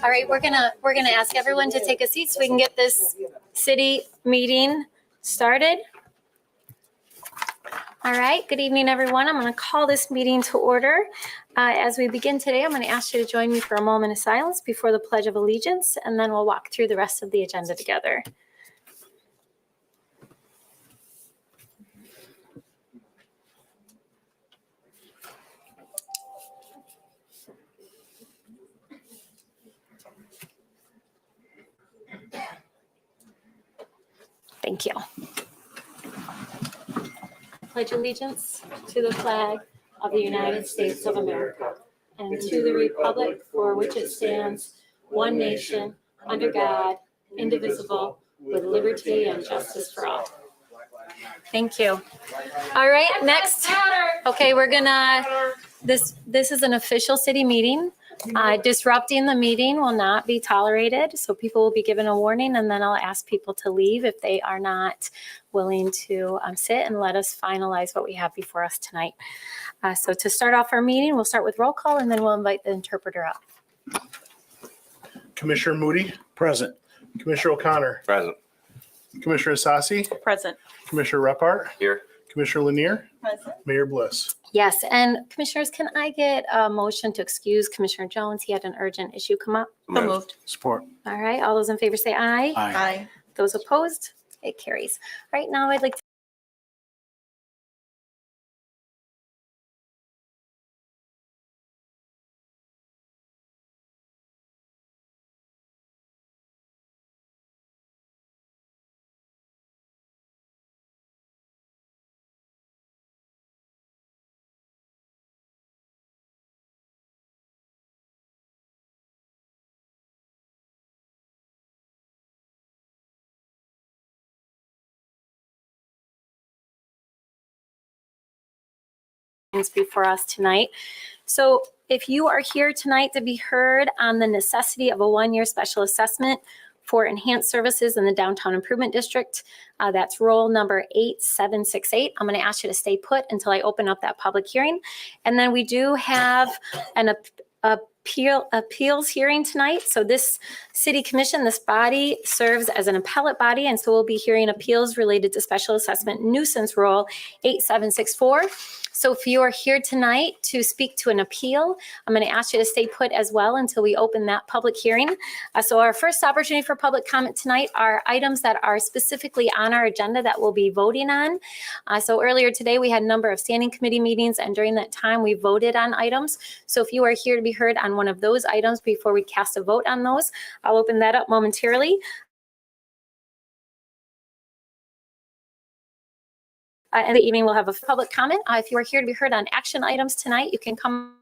All right, we're gonna ask everyone to take a seat so we can get this city meeting started. All right, good evening, everyone. I'm going to call this meeting to order. As we begin today, I'm going to ask you to join me for a moment of silence before the Pledge of Allegiance, and then we'll walk through the rest of the agenda together. Thank you. Pledge allegiance to the flag of the United States of America and to the republic for which it stands, one nation, under God, indivisible, with liberty and justice for all. Thank you. All right, next. Okay, we're gonna, this is an official city meeting. Disrupting the meeting will not be tolerated, so people will be given a warning, and then I'll ask people to leave if they are not willing to sit and let us finalize what we have before us tonight. So to start off our meeting, we'll start with roll call, and then we'll invite the interpreter up. Commissioner Moody? Present. Commissioner O'Connor? Present. Commissioner Asasi? Present. Commissioner Repart? Here. Commissioner Lanier? Present. Mayor Bliss? Yes, and commissioners, can I get a motion to excuse Commissioner Jones? He had an urgent issue come up. So moved. Support. All right, all those in favor say aye. Aye. Those opposed, it carries. All right, now I'd like to before us tonight. So if you are here tonight to be heard on the necessity of a one-year special assessment for enhanced services in the Downtown Improvement District, that's roll number 8768. I'm going to ask you to stay put until I open up that public hearing. And then we do have an appeals hearing tonight. So this city commission, this body serves as an appellate body, and so we'll be hearing appeals related to special assessment nuisance roll 8764. So if you are here tonight to speak to an appeal, I'm going to ask you to stay put as well until we open that public hearing. So our first opportunity for public comment tonight are items that are specifically on our agenda that we'll be voting on. So earlier today, we had a number of standing committee meetings, and during that time, we voted on items. So if you are here to be heard on one of those items before we cast a vote on those, I'll open that up momentarily. In the evening, we'll have a public comment. If you are here to be heard on action items tonight, you can come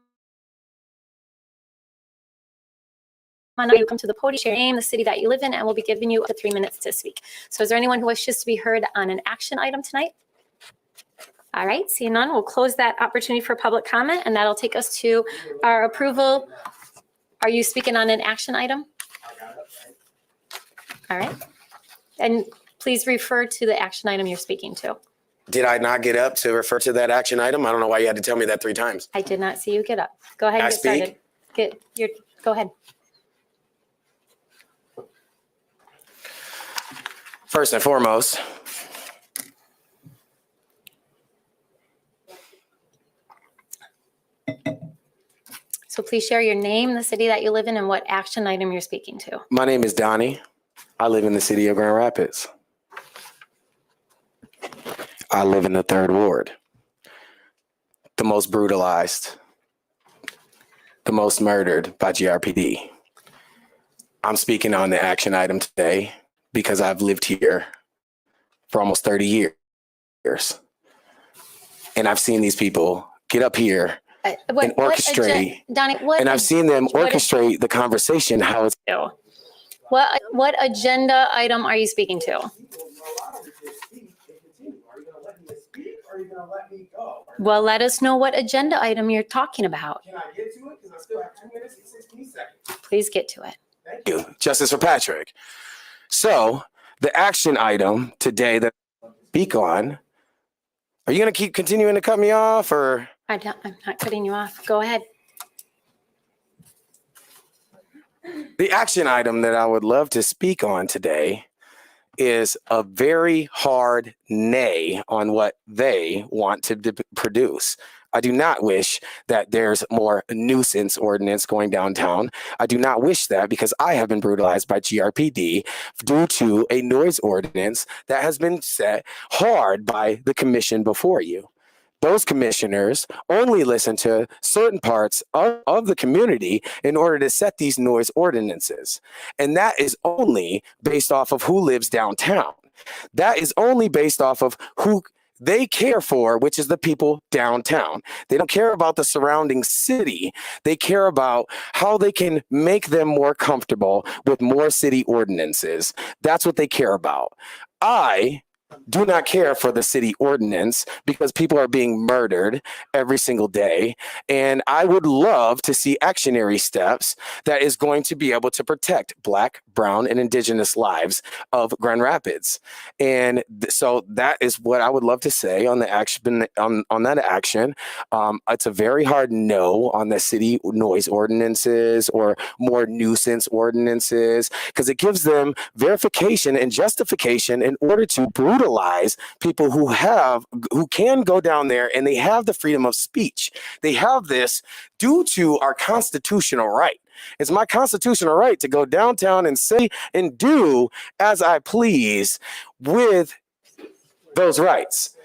to the podium, share your name, the city that you live in, and we'll be giving you up to 3 minutes to speak. So is there anyone who wishes to be heard on an action item tonight? All right, seeing none, we'll close that opportunity for public comment, and that'll take us to our approval. Are you speaking on an action item? All right. And please refer to the action item you're speaking to. Did I not get up to refer to that action item? I don't know why you had to tell me that 3 times. I did not see you get up. Go ahead and get started. Go ahead. First and foremost, So please share your name, the city that you live in, and what action item you're speaking to. my name is Donnie. I live in the city of Grand Rapids. I live in the 3rd Ward, the most brutalized, the most murdered by GRPD. I'm speaking on the action item today because I've lived here for almost 30 years. And I've seen these people get up here and orchestrate. Donnie, I've seen them orchestrate the conversation, how it's. What agenda item are you speaking to? Well, let us know what agenda item you're talking about. Can I get to it? Because I still have 2 minutes and 16 seconds. Please get to it. Thank you. Justice for Patrick. So the action item today that I speak on, are you going to keep continuing to cut me off, or? I'm not cutting you off. Go ahead. The action item that I would love to speak on today is a very hard nay on what they want to produce. I do not wish that there's more nuisance ordinance going downtown. I do not wish that because I have been brutalized by GRPD due to a noise ordinance that has been set hard by the commission before you. Those commissioners only listen to certain parts of the community in order to set these noise ordinances. And that is only based off of who lives downtown. That is only based off of who they care for, which is the people downtown. They don't care about the surrounding city. They care about how they can make them more comfortable with more city ordinances. That's what they care about. I do not care for the city ordinance because people are being murdered every single day. And I would love to see actionary steps that is going to be able to protect Black, Brown, and Indigenous lives of Grand Rapids. And so that is what I would love to say on the action, on that action. It's a very hard no on the city noise ordinances or more nuisance ordinances because it gives them verification and justification in order to brutalize people who can go down there and they have the freedom of speech. They have this due to our constitutional right. It's my constitutional right to go downtown and say and do as I please with those rights.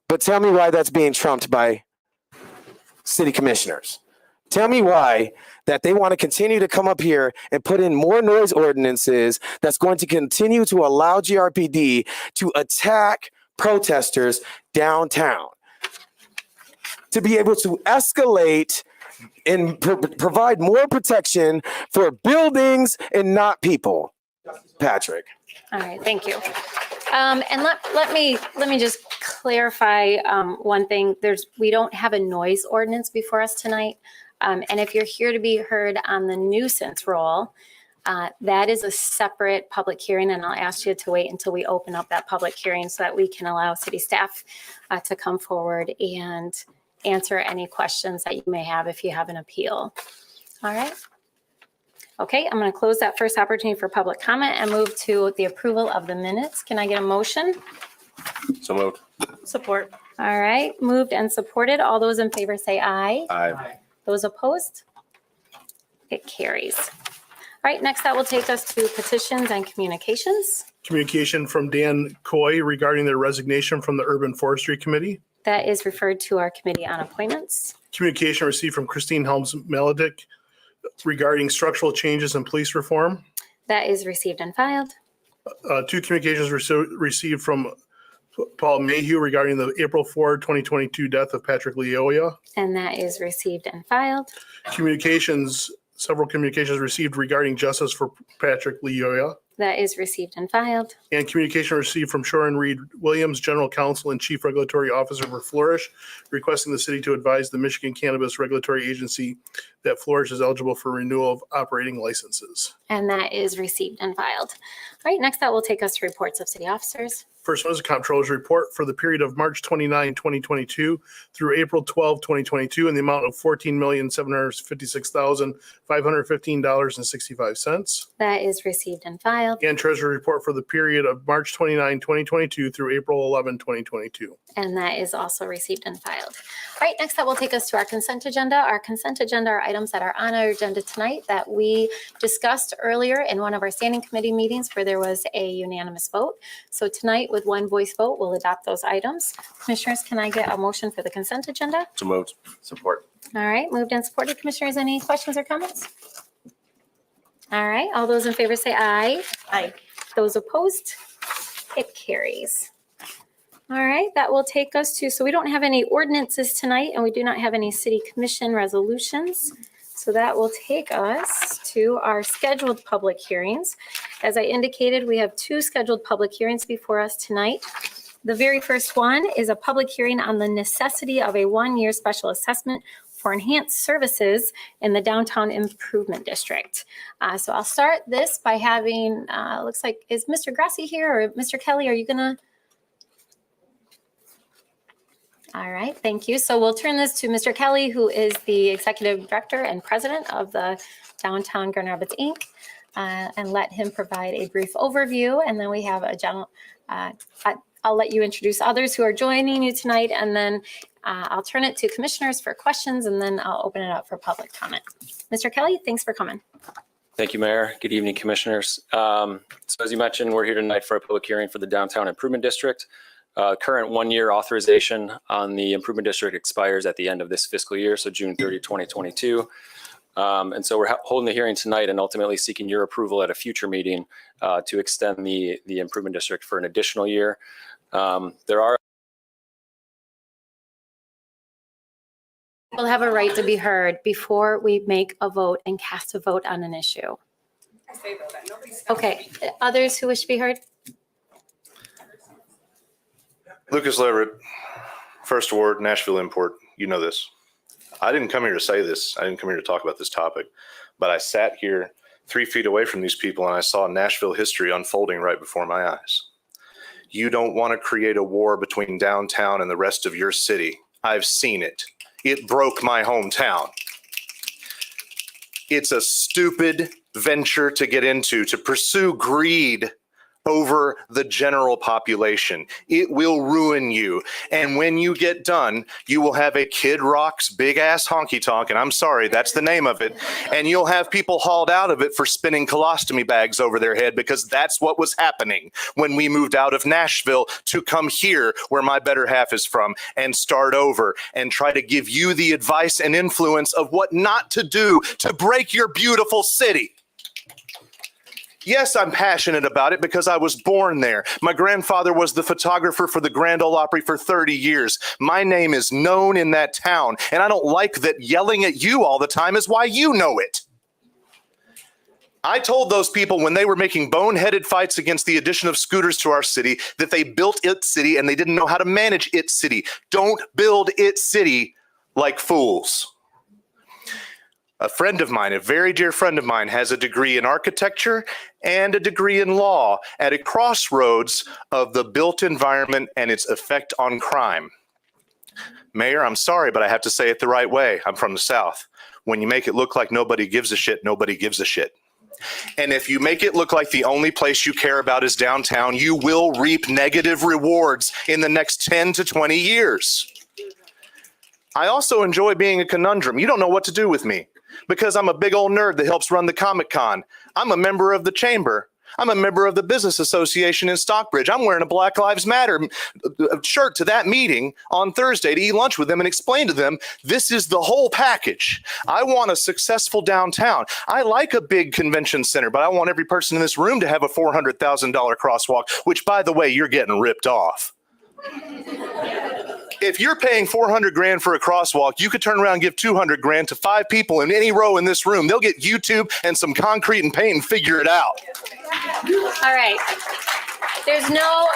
But tell me why that's being trumped by city commissioners. Tell me why that they want to continue to come up here and put in more noise ordinances that's going to continue to allow GRPD to attack protesters downtown, to be able to escalate and provide more protection for buildings and not people. Patrick. All right, thank you. And let me just clarify one thing. We don't have a noise ordinance before us tonight. And if you're here to be heard on the nuisance roll, that is a separate public hearing, and I'll ask you to wait until we open up that public hearing so that we can allow city staff to come forward and answer any questions that you may have if you have an appeal. All right. Okay, I'm going to close that first opportunity for public comment and move to the approval of the minutes. Can I get a motion? So moved. Support. All right, moved and supported. All those in favor say aye. Aye. Those opposed? It carries. All right, next that will take us to petitions and communications. Communication from Dan Coy regarding their resignation from the Urban Forestry Committee. That is referred to our Committee on Appointments. Communication received from Christine Helms-Melodick regarding structural changes in police reform. That is received and filed. Two communications received from Paul Mayhew regarding the April 4, 2022 death of Patrick Leoya. And that is received and filed. Several communications received regarding justice for Patrick Leoya. That is received and filed. And communication received from Shoren Reed Williams, General Counsel and Chief Regulatory Officer for Flourish, requesting the city to advise the Michigan Cannabis Regulatory Agency that Flourish is eligible for renewal of operating licenses. And that is received and filed. All right, next that will take us to reports of city officers. First one is a comptroller's report for the period of March 29, 2022 through April 12, 2022 in the amount of $14,756,515.65. That is received and filed. And treasury report for the period of March 29, 2022 through April 11, 2022. And that is also received and filed. All right, next that will take us to our consent agenda. Our consent agenda are items that are on our agenda tonight that we discussed earlier in one of our standing committee meetings where there was a unanimous vote. So tonight, with one voice vote, we'll adopt those items. Commissioners, can I get a motion for the consent agenda? So moved. Support. All right, moved and supported. Commissioners, any questions or comments? All right, all those in favor say aye. Aye. Those opposed? It carries. All right, that will take us to, so we don't have any ordinances tonight and we do not have any city commission resolutions. So that will take us to our scheduled public hearings. As I indicated, we have two scheduled public hearings before us tonight. The very first one is a public hearing on the necessity of a one-year special assessment for enhanced services in the Downtown Improvement District. So I'll start this by having, looks like, is Mr. Grassi here or Mr. Kelly, are you gonna? All right, thank you. So we'll turn this to Mr. Kelly, who is the Executive Director and President of the Downtown Grand Rapids, Inc. and let him provide a brief overview. And then we have a general, I'll let you introduce others who are joining you tonight, and then I'll turn it to commissioners for questions, and then I'll open it up for public comment. Mr. Kelly, thanks for coming. Thank you, Mayor. Good evening, Commissioners. So as you mentioned, we're here tonight for a public hearing for the Downtown Improvement District. Current one-year authorization on the Improvement District expires at the end of this fiscal year, so June 30, 2022. And so we're holding the hearing tonight and ultimately seeking your approval at a future meeting to extend the Improvement District for an additional year. There are We'll have a right to be heard before we make a vote and cast a vote on an issue. Okay, others who wish to be heard? Lucas Leverett, First Ward, Nashville Import. You know this. I didn't come here to say this. I didn't come here to talk about this topic, but I sat here 3 feet away from these people and I saw Nashville history unfolding right before my eyes. You don't want to create a war between downtown and the rest of your city. I've seen it. It broke my hometown. It's a stupid venture to get into, to pursue greed over the general population. It will ruin you. And when you get done, you will have a Kid Rock's big ass honky tonk, and I'm sorry, that's the name of it. And you'll have people hauled out of it for spinning colostomy bags over their head, because that's what was happening when we moved out of Nashville to come here, where my better half is from, and start over and try to give you the advice and influence of what not to do to break your beautiful city. Yes, I'm passionate about it because I was born there. My grandfather was the photographer for the Grand Ole Opry for 30 years. My name is known in that town, and I don't like that yelling at you all the time is why you know it. I told those people when they were making boneheaded fights against the addition of scooters to our city that they built its city and they didn't know how to manage its city. Don't build its city like fools. A friend of mine, a very dear friend of mine, has a degree in architecture and a degree in law at a crossroads of the built environment and its effect on crime. Mayor, I'm sorry, but I have to say it the right way. I'm from the South. When you make it look like nobody gives a shit, nobody gives a shit. And if you make it look like the only place you care about is downtown, you will reap negative rewards in the next 10 to 20 years. I also enjoy being a conundrum. You don't know what to do with me, because I'm a big old nerd that helps run the Comic-Con. I'm a member of the chamber. I'm a member of the Business Association in Stockbridge. I'm wearing a Black Lives Matter shirt to that meeting on Thursday to eat lunch with them and explain to them this is the whole package. I want a successful downtown. I like a big convention center, but I want every person in this room to have a $400,000 crosswalk, which, by the way, you're getting ripped off. If you're paying $400,000 for a crosswalk, you could turn around and give $200,000 to 5 people in any row in this room. They'll get YouTube and some concrete and paint and figure it out. All right. There's no,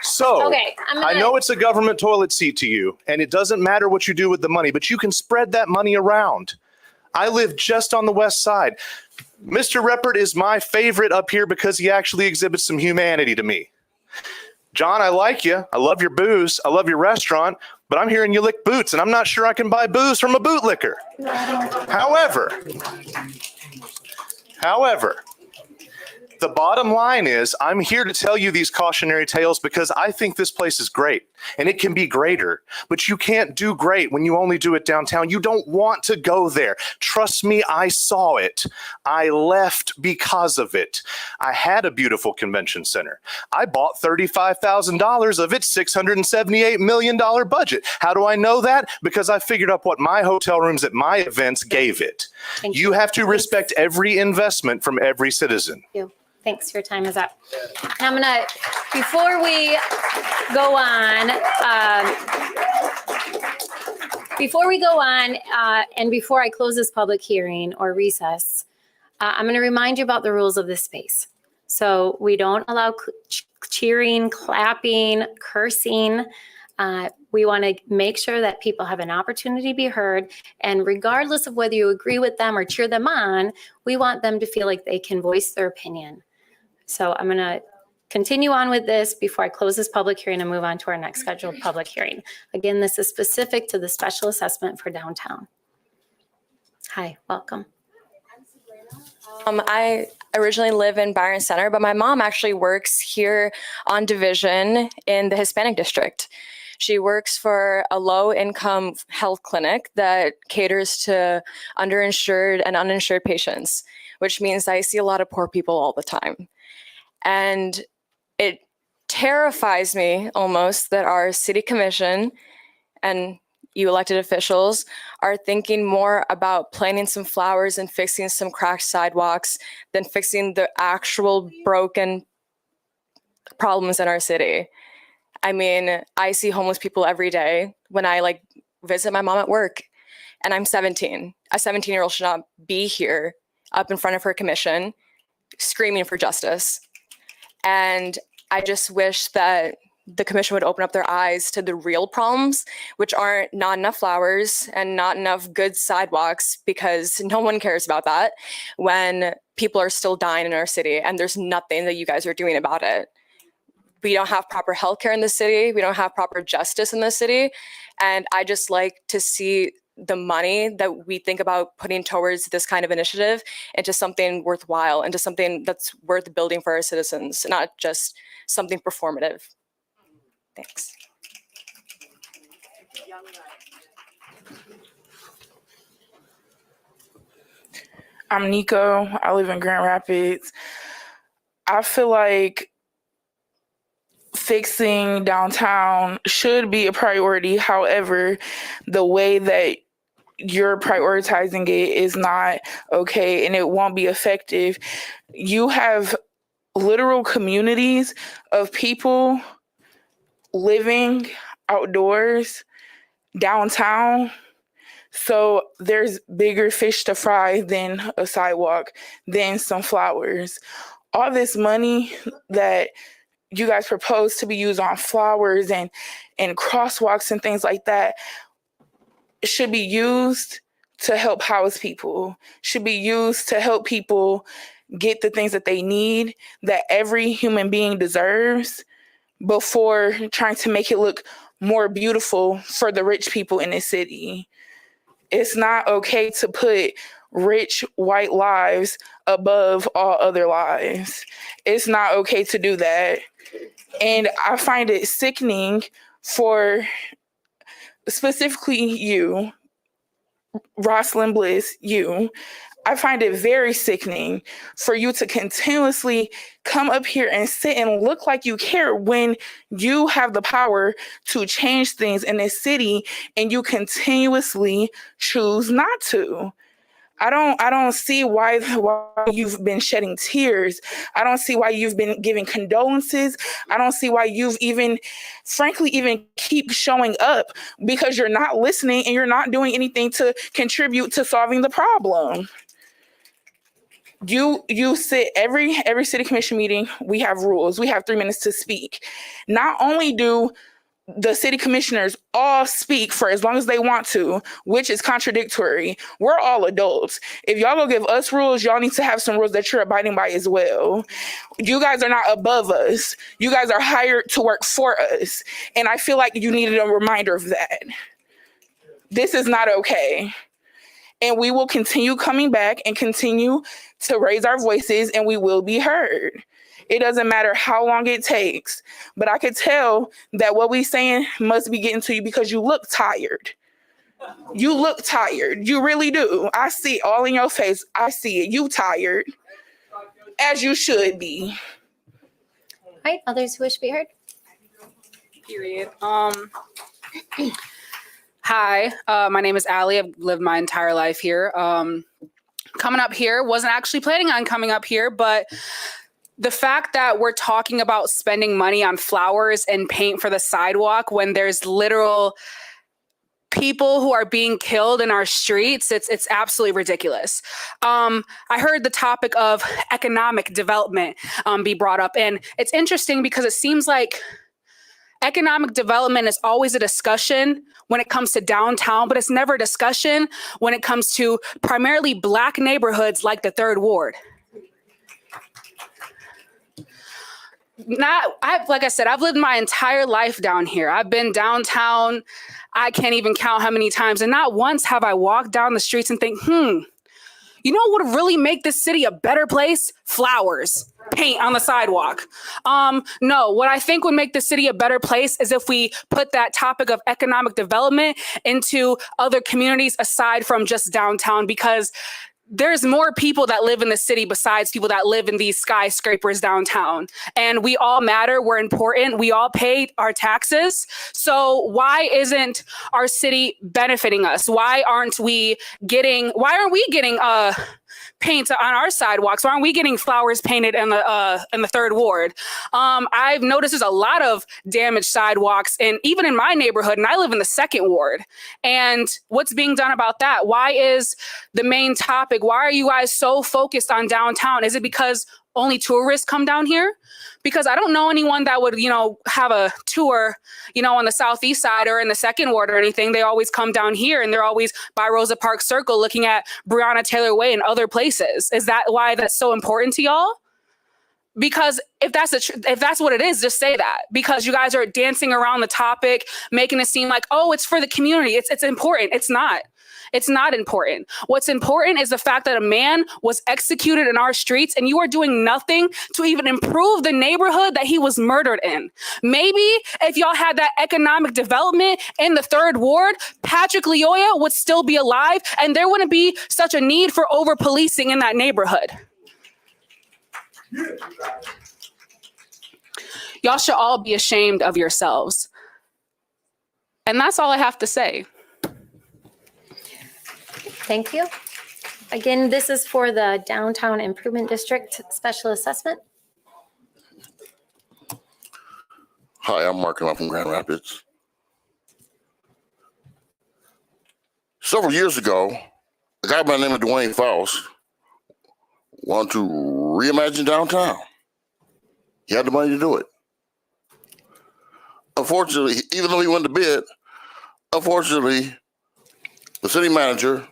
So, okay, I know it's a government toilet seat to you, and it doesn't matter what you do with the money, but you can spread that money around. I live just on the west side. Mr. Reppert is my favorite up here because he actually exhibits some humanity to me. John, I like you. I love your booze. I love your restaurant, but I'm hearing you lick boots, and I'm not sure I can buy booze from a bootlicker. However, the bottom line is I'm here to tell you these cautionary tales because I think this place is great and it can be greater, but you can't do great when you only do it downtown. You don't want to go there. Trust me, I saw it. I left because of it. I had a beautiful convention center. I bought $35,000 of its $678 million budget. How do I know that? Because I figured out what my hotel rooms at my events gave it. You have to respect every investment from every citizen. Thank you. Thanks, your time is up. I'm gonna, before we go on, and before I close this public hearing or recess, I'm gonna remind you about the rules of this space. So we don't allow cheering, clapping, cursing. We want to make sure that people have an opportunity to be heard. And regardless of whether you agree with them or cheer them on, we want them to feel like they can voice their opinion. So I'm going to continue on with this before I close this public hearing and move on to our next scheduled public hearing. Again, this is specific to the special assessment for downtown. Hi, welcome. I originally live in Byron Center, but my mom actually works here on Division in the Hispanic district. She works for a low-income health clinic that caters to underinsured and uninsured patients, which means I see a lot of poor people all the time. And it terrifies me almost that our city commission and you elected officials are thinking more about planting some flowers and fixing some cracked sidewalks than fixing the actual broken problems in our city. I mean, I see homeless people every day when I visit my mom at work, and I'm 17. A 17-year-old should not be here up in front of her commission screaming for justice. And I just wish that the commission would open up their eyes to the real problems, which aren't not enough flowers and not enough good sidewalks, because no one cares about that when people are still dying in our city and there's nothing that you guys are doing about it. We don't have proper healthcare in the city. We don't have proper justice in the city. And I just like to see the money that we think about putting towards this kind of initiative into something worthwhile, into something that's worth building for our citizens, not just something performative. Thanks. I'm Nico. I live in Grand Rapids. I feel like fixing downtown should be a priority. However, the way that you're prioritizing it is not okay, and it won't be effective. You have literal communities of people living outdoors downtown. So there's bigger fish to fry than a sidewalk, than some flowers. All this money that you guys propose to be used on flowers and crosswalks and things like that should be used to help house people, should be used to help people get the things that they need, that every human being deserves, before trying to make it look more beautiful for the rich people in this city. It's not okay to put rich white lives above all other lives. It's not okay to do that. And I find it sickening for specifically you, Rosalind Bliss, you. I find it very sickening for you to continuously come up here and sit and look like you care when you have the power to change things in this city and you continuously choose not to. I don't see why you've been shedding tears. I don't see why you've been giving condolences. I don't see why you've frankly keep showing up, because you're not listening and you're not doing anything to contribute to solving the problem. You sit every city commission meeting. We have rules. We have 3 minutes to speak. Not only do the city commissioners all speak for as long as they want to, which is contradictory. We're all adults. If y'all gonna give us rules, y'all need to have some rules that you're abiding by as well. You guys are not above us. You guys are hired to work for us. And I feel like you needed a reminder of that. This is not okay. And we will continue coming back and continue to raise our voices, and we will be heard. It doesn't matter how long it takes, but I could tell that what we saying must be getting to you, because you look tired. You look tired. You really do. I see it all in your face. I see it. You tired, as you should be. All right, others who wish to be heard? Period. Hi, my name is Allie. I've lived my entire life here. Coming up here, wasn't actually planning on coming up here, but the fact that we're talking about spending money on flowers and paint for the sidewalk when there's literal people who are being killed in our streets, it's absolutely ridiculous. I heard the topic of economic development be brought up, and it's interesting because it seems like economic development is always a discussion when it comes to downtown, but it's never a discussion when it comes to primarily Black neighborhoods like the Third Ward. Like I said, I've lived my entire life down here. I've been downtown. I can't even count how many times. And not once have I walked down the streets and think, You know what would really make this city a better place? Flowers, paint on the sidewalk. No, what I think would make the city a better place is if we put that topic of economic development into other communities aside from just downtown, because there's more people that live in the city besides people that live in these skyscrapers downtown. And we all matter. We're important. We all pay our taxes. So why isn't our city benefiting us? Why aren't we getting paint on our sidewalks? Why aren't we getting flowers painted in the third ward? I've noticed there's a lot of damaged sidewalks, and even in my neighborhood, and I live in the second ward. And what's being done about that? Why is the main topic? Why are you guys so focused on downtown? Is it because only tourists come down here? Because I don't know anyone that would, have a tour, on the southeast side or in the second ward or anything. They always come down here, and they're always by Rosa Parks Circle looking at Breonna Taylor Way and other places. Is that why that's so important to y'all? Because if that's what it is, just say that. Because you guys are dancing around the topic, making it seem like, oh, it's for the community. It's important. It's not. It's not important. What's important is the fact that a man was executed in our streets, and you are doing nothing to even improve the neighborhood that he was murdered in. Maybe if y'all had that economic development in the third ward, Patrick Leoya would still be alive, and there wouldn't be such a need for over-policing in that neighborhood. Y'all should all be ashamed of yourselves. And that's all I have to say. Thank you. Again, this is for the Downtown Improvement District Special Assessment. Hi, I'm Mark and I'm from Grand Rapids. Several years ago, a guy by the name of Dwayne Faust wanted to reimagine downtown. He had the money to do it. Unfortunately, even though he won the bid, the city manager,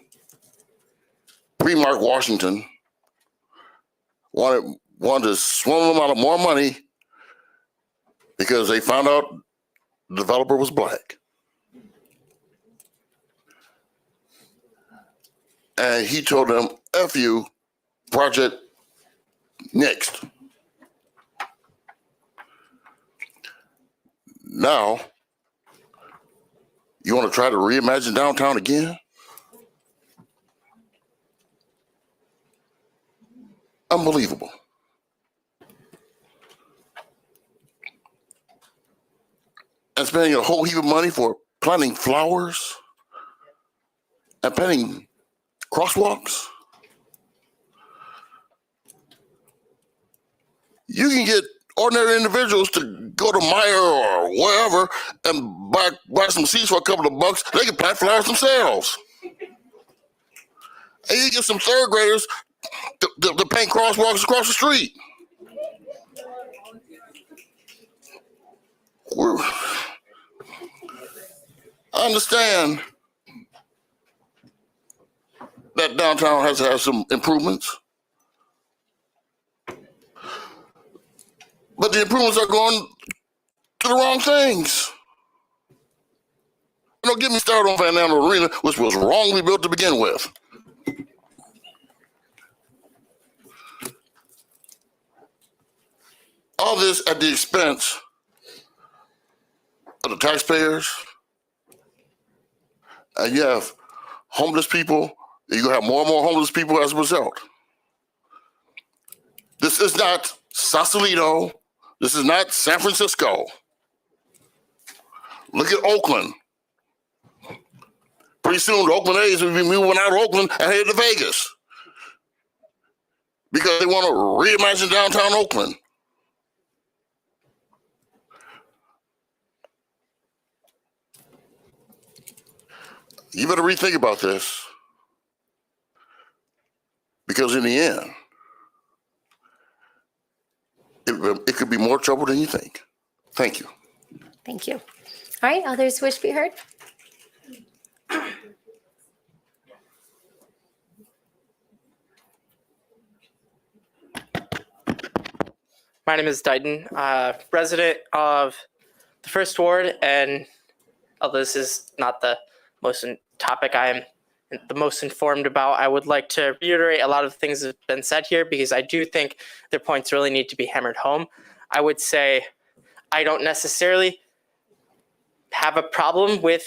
Mark Washington, wanted to swindle them out of more money because they found out the developer was black. And he told them, F you, project next. Now, you want to try to reimagine downtown again? Unbelievable. And spending a whole heap of money for planting flowers and painting crosswalks. You can get ordinary individuals to go to Meijer or wherever and buy some seeds for a couple of bucks. They can plant flowers themselves. And you get some third graders to paint crosswalks across the street. I understand that downtown has to have some improvements. But the improvements are going to the wrong things. Don't get me started on Van Amel Arena, which was wrongly built to begin with. All this at the expense of the taxpayers. And you have homeless people. You're going to have more and more homeless people as a result. This is not Sausalito. This is not San Francisco. Look at Oakland. Pretty soon, the Oakland A's will be moving out of Oakland and headed to Vegas because they want to reimagine downtown Oakland. You better rethink about this because in the end, it could be more trouble than you think. Thank you. Thank you. All right, others wish to be heard? My name is Dighton, resident of the First Ward, and although this is not the most topic I am the most informed about. I would like to reiterate a lot of things that have been said here because I do think their points really need to be hammered home. I would say I don't necessarily have a problem with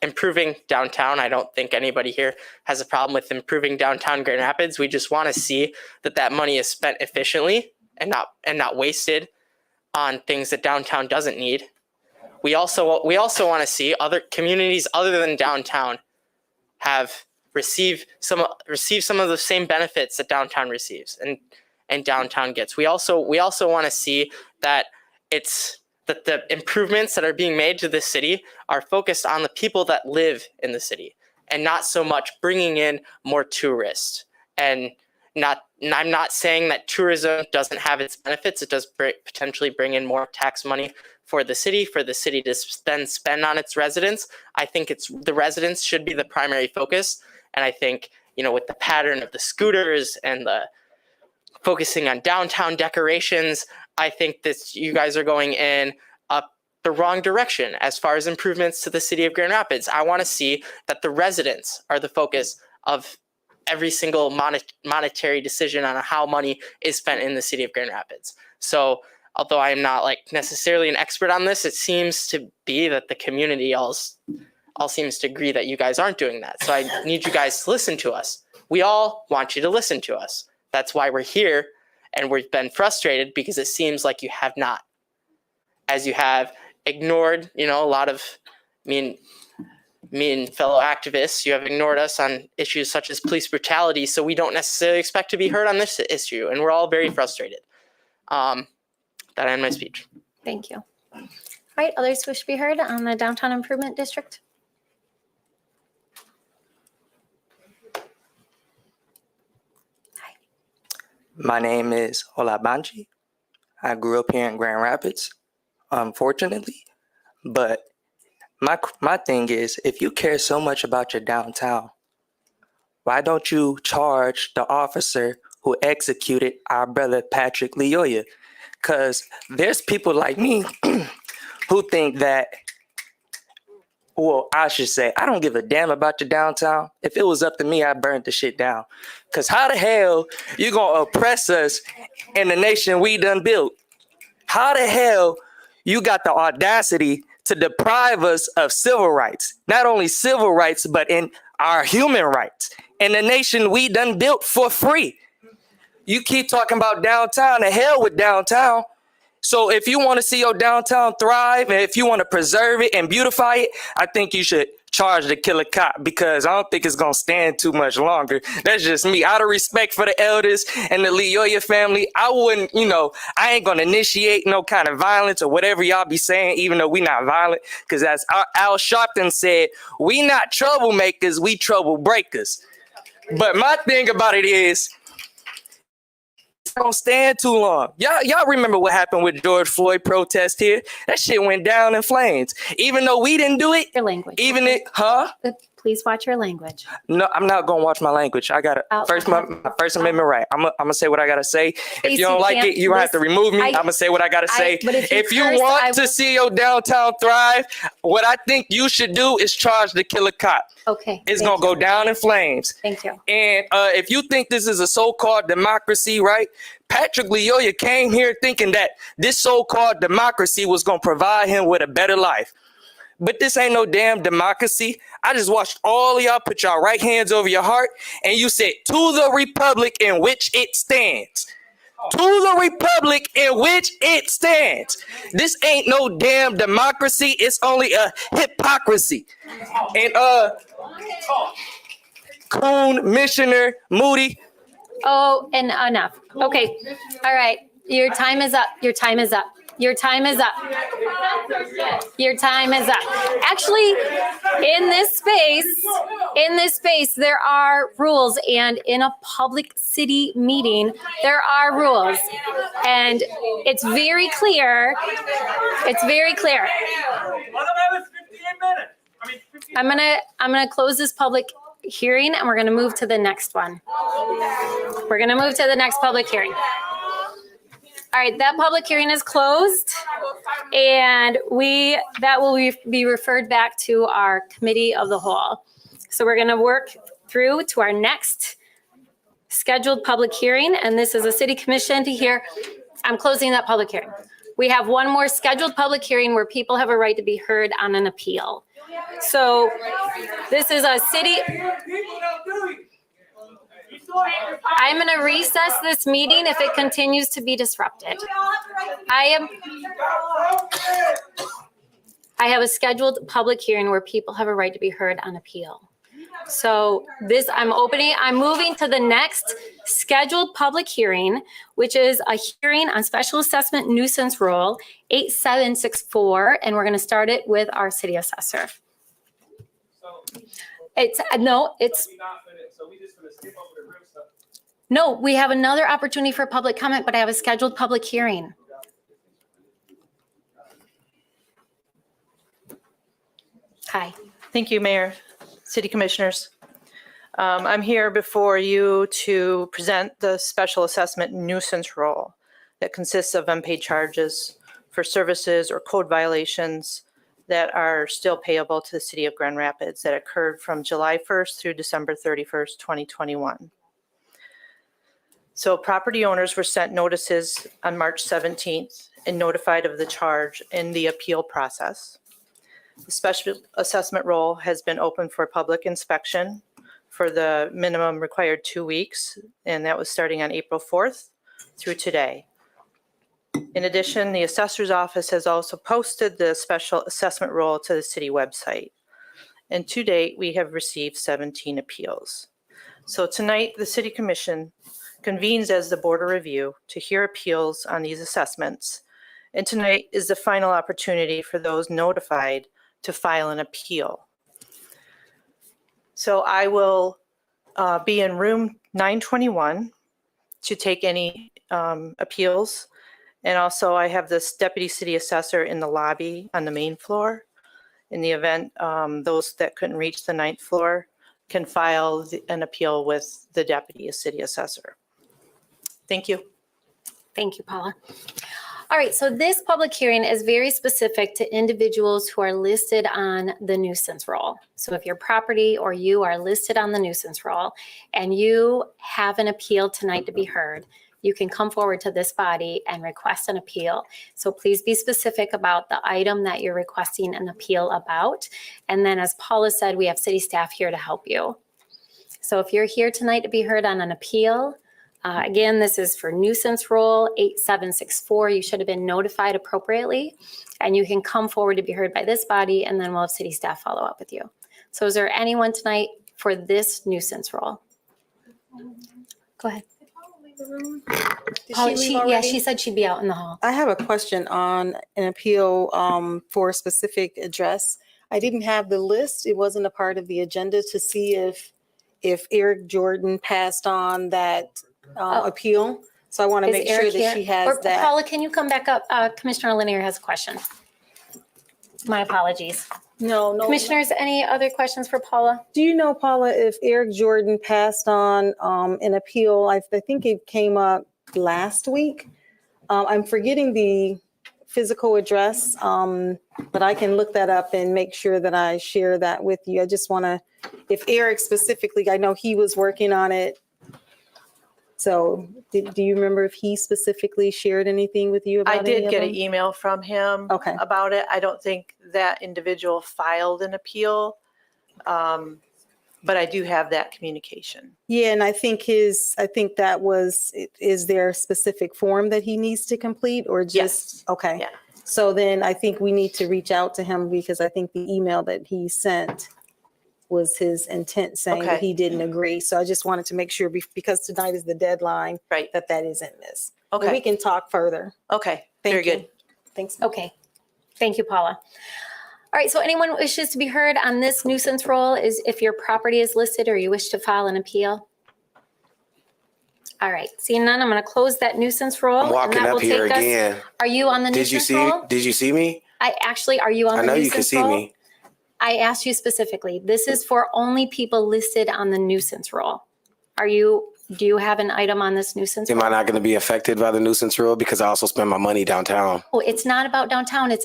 improving downtown. I don't think anybody here has a problem with improving downtown Grand Rapids. We just want to see that money is spent efficiently and not wasted on things that downtown doesn't need. We also want to see other communities other than downtown receive some of the same benefits that downtown receives and downtown gets. We also want to see that that the improvements that are being made to the city are focused on the people that live in the city and not so much bringing in more tourists. And I'm not saying that tourism doesn't have its benefits. It does potentially bring in more tax money for the city to then spend on its residents. I think the residents should be the primary focus. And I think, with the pattern of the scooters and the focusing on downtown decorations, I think that you guys are going in the wrong direction as far as improvements to the city of Grand Rapids. I want to see that the residents are the focus of every single monetary decision on how money is spent in the city of Grand Rapids. So although I am not necessarily an expert on this, it seems to be that the community all seems to agree that you guys aren't doing that. So I need you guys to listen to us. We all want you to listen to us. That's why we're here, and we've been frustrated because it seems like you have not, as you have ignored, a lot of me and fellow activists. You have ignored us on issues such as police brutality, so we don't necessarily expect to be heard on this issue, and we're all very frustrated. That ends my speech. Thank you. All right, others wish to be heard on the Downtown Improvement District? My name is Olabanji. I grew up here in Grand Rapids, unfortunately. But my thing is, if you care so much about your downtown, why don't you charge the officer who executed our brother Patrick Leoya? Because there's people like me who think that, well, I should say, I don't give a damn about your downtown. If it was up to me, I'd burn the shit down. Because how the hell you gonna oppress us in the nation we done built? How the hell you got the audacity to deprive us of civil rights? Not only civil rights, but in our human rights. In the nation we done built for free. You keep talking about downtown, the hell with downtown. So if you want to see your downtown thrive and if you want to preserve it and beautify it, I think you should charge the killer cop, because I don't think it's going to stand too much longer. That's just me. Out of respect for the elders and the Leoya family, I wouldn't, I ain't going to initiate no kind of violence or whatever y'all be saying, even though we not violent, because as Al Sharpton said, we not troublemakers, we trouble breakers. But my thing about it is, don't stand too long. Y'all remember what happened with George Floyd protest here? That shit went down in flames. Even though we didn't do it. Your language. Please watch your language. No, I'm not gonna watch my language. I gotta my First Amendment right. I'm gonna say what I gotta say. If you don't like it, you don't have to remove me. I'm gonna say what I gotta say. If you want to see your downtown thrive, what I think you should do is charge the killer cop. Okay. It's gonna go down in flames. Thank you. And if you think this is a so-called democracy, right? Patrick Leoya came here thinking that this so-called democracy was gonna provide him with a better life. But this ain't no damn democracy. I just watched all of y'all put y'all right hands over your heart, and you said, to the republic in which it stands. To the republic in which it stands. This ain't no damn democracy. It's only a hypocrisy. And Commissioner Moody. Oh, and enough. Okay. All right. Your time is up. Your time is up. Your time is up. Your time is up. Actually, in this space, there are rules, and in a public city meeting, there are rules, and it's very clear. It's very clear. I'm gonna close this public hearing, and we're gonna move to the next one. We're gonna move to the next public hearing. All right, that public hearing is closed, and that will be referred back to our committee of the whole. So we're going to work through to our next scheduled public hearing, and this is a city commission to hear. I'm closing that public hearing. We have one more scheduled public hearing where people have a right to be heard on an appeal. So this is a city. I'm going to recess this meeting if it continues to be disrupted. I have a scheduled public hearing where people have a right to be heard on appeal. So this, I'm moving to the next scheduled public hearing, which is a hearing on special assessment nuisance rule 8764, and we're going to start it with our city assessor. No, we have another opportunity for public comment, but I have a scheduled public hearing. Hi. Thank you, Mayor, City Commissioners. I'm here before you to present the special assessment nuisance rule that consists of unpaid charges for services or code violations that are still payable to the City of Grand Rapids that occurred from July 1st through December 31st, 2021. So property owners were sent notices on March 17th and notified of the charge in the appeal process. The special assessment roll has been open for public inspection for the minimum required 2 weeks, and that was starting on April 4th through today. In addition, the assessor's office has also posted the special assessment roll to the city website. And to date, we have received 17 appeals. So tonight, the City Commission convenes as the Board of Review to hear appeals on these assessments. And tonight is the final opportunity for those notified to file an appeal. So I will be in room 921 to take any appeals. And also I have this deputy city assessor in the lobby on the main floor. In the event those that couldn't reach the 9th floor can file an appeal with the deputy city assessor. Thank you. Thank you, Paula. All right, so this public hearing is very specific to individuals who are listed on the nuisance roll. So if your property or you are listed on the nuisance roll and you have an appeal tonight to be heard, you can come forward to this body and request an appeal. So please be specific about the item that you're requesting an appeal about. And then as Paula said, we have city staff here to help you. So if you're here tonight to be heard on an appeal, again, this is for nuisance roll 8764. You should have been notified appropriately, and you can come forward to be heard by this body, and then we'll have city staff follow up with you. So is there anyone tonight for this nuisance roll? Go ahead. She said she'd be out in the hall. I have a question on an appeal for a specific address. I didn't have the list. It wasn't a part of the agenda to see if Eric Jordan passed on that appeal. So I want to make sure that she has that. Paula, can you come back up? Commissioner Lanier has a question. My apologies. No. Commissioners, any other questions for Paula? Do you know, Paula, if Eric Jordan passed on an appeal? I think it came up last week. I'm forgetting the physical address, but I can look that up and make sure that I share that with you. I just want to, if Eric specifically, I know he was working on it. So do you remember if he specifically shared anything with you about it? I did get an email from him about it. I don't think that individual filed an appeal, but I do have that communication. Yeah, and I think that was, is there a specific form that he needs to complete or just? Yes. Okay. Yeah. So then I think we need to reach out to him because I think the email that he sent was his intent saying that he didn't agree. So I just wanted to make sure because tonight is the deadline, right, that isn't missed. Okay. And we can talk further. Okay. Very good. Thanks. Okay. Thank you, Paula. All right, so anyone wishes to be heard on this nuisance roll is if your property is listed or you wish to file an appeal. All right, seeing none, I'm going to close that nuisance roll. I'm walking up here again. Are you on the nuisance roll? Did you see me? Are you on the nuisance roll? I know you can see me. I asked you specifically. This is for only people listed on the nuisance roll. Do you have an item on this nuisance roll? Am I not going to be affected by the nuisance rule because I also spend my money downtown? Oh, it's not about downtown.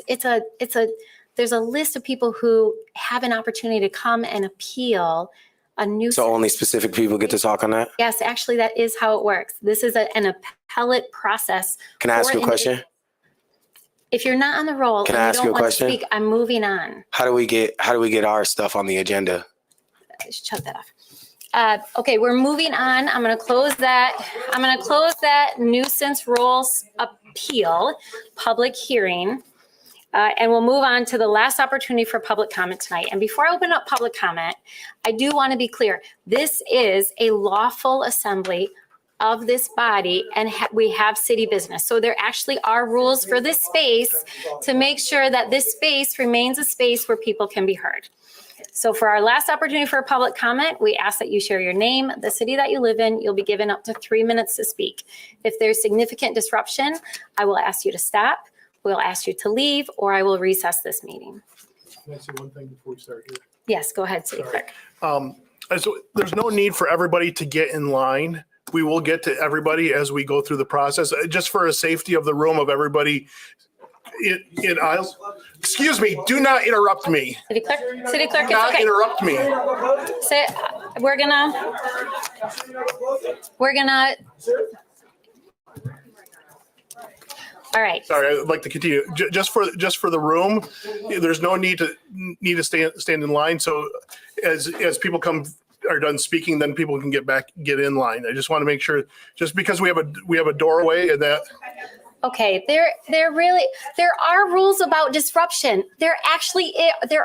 There's a list of people who have an opportunity to come and appeal a new. So only specific people get to talk on that? Yes, actually, that is how it works. This is an appellate process. Can I ask for you a question? individuals. If you're not on the roll Can and I you ask don't you a want question? to speak, I'm moving on. How do we get our stuff on the agenda? Shut that off. Okay, we're moving on. I'm going to close that. I'm going to close that nuisance rules appeal public hearing. And we'll move on to the last opportunity for public comment tonight. And before I open up public comment, I do want to be clear. This is a lawful assembly of this body, and we have city business. So there actually are rules for this space to make sure that this space remains a space where people can be heard. So for our last opportunity for public comment, we ask that you share your name, the city that you live in. You'll be given up to 3 minutes to speak. If there's significant disruption, I will ask you to stop. We'll ask you to leave, or I will recess this meeting. Can I say one thing before we start here? Yes, go ahead, City Clerk. So there's no need for everybody to get in line. We will get to everybody as we go through the process, just for a safety of the room of everybody in aisles. Excuse me, do not interrupt me. City Clerk, Do it's not okay. interrupt me. Say, we're gonna. All right. Sorry, I'd like to continue. Just for the room, there's no need to stand in line. So as people are done speaking, then people can get in line. I just want to make sure, just because we have a doorway and that. Okay, there are rules about disruption. There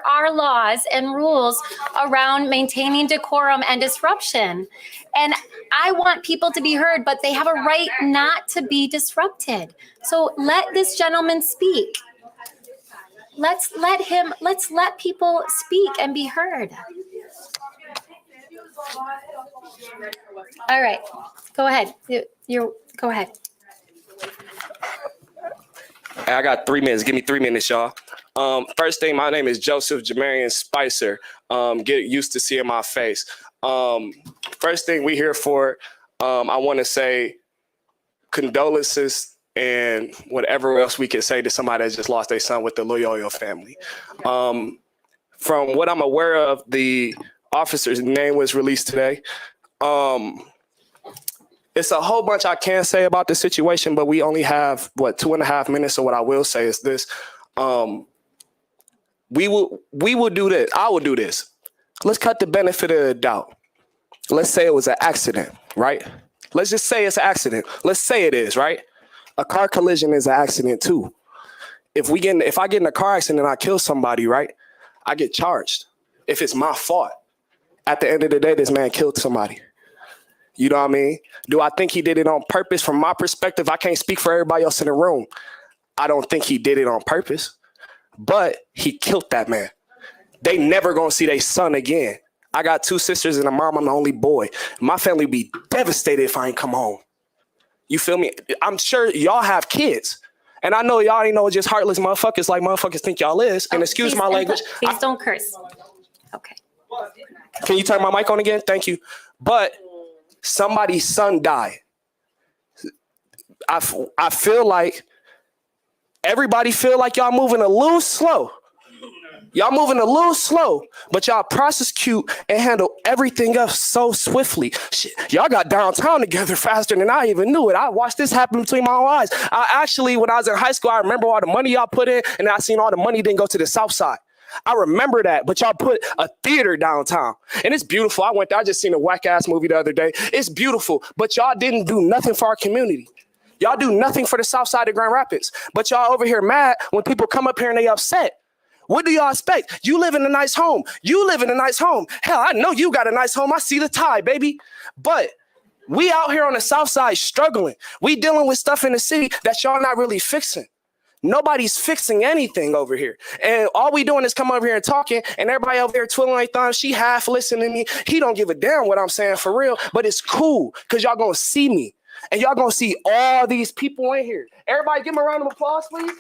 are laws and rules around maintaining decorum and disruption. And I want people to be heard, but they have a right not to be disrupted. So let this gentleman speak. Let's let people speak and be heard. All right, go ahead. Go ahead. I got 3 minutes. Give me 3 minutes, y'all. First thing, my name is Joseph Jamarian Spicer. Get used to seeing my face. First thing we here for, I want to say condolences and whatever else we can say to somebody that just lost their son with the Loyola family. From what I'm aware of, the officer's name was released today. It's a whole bunch I can't say about the situation, but we only have, 2.5 minutes. So what I will say is this. We will do this. I will do this. Let's cut the benefit of the doubt. Let's say it was an accident, right? Let's just say it's an accident. Let's say it is, right? A car collision is an accident too. If I get in a car accident and I kill somebody, right? I get charged. If it's my fault. At the end of the day, this man killed somebody. You know what I mean? Do I think he did it on purpose? From my perspective, I can't speak for everybody else in the room. I don't think he did it on purpose, but he killed that man. They never gonna see their son again. I got 2 sisters and a mom. I'm the only boy. My family be devastated if I ain't come home. You feel me? I'm sure y'all have kids. And I know y'all ain't know just heartless motherfuckers like motherfuckers think y'all is. And excuse my language. Please don't curse. Okay. Can you turn my mic on again? Thank you. But somebody's son died. I feel like everybody feel like y'all moving a little slow. Y'all moving a little slow, but y'all prosecute and handle everything else so swiftly. Shit, y'all got downtown together faster than I even knew it. I watched this happen between my own eyes. I actually, when I was in high school, I remember all the money y'all put in, and I seen all the money didn't go to the South Side. I remember that, but y'all put a theater downtown, and it's beautiful. I went there. I just seen a whack ass movie the other day. It's beautiful, but y'all didn't do nothing for our community. Y'all do nothing for the South Side of Grand Rapids, but y'all over here mad when people come up here and they upset. What do y'all expect? You live in a nice home. You live in a nice home. Hell, I know you got a nice home. I see the tie, baby. But we out here on the South Side struggling. We dealing with stuff in the city that y'all not really fixing. Nobody's fixing anything over here. And all we doing is come over here and talking, and everybody over here twiddling their thumbs. She half listening to me. He don't give a damn what I'm saying for real, but it's cool because y'all gonna see me. And y'all gonna see all these people in here. Everybody give them a round of applause, please.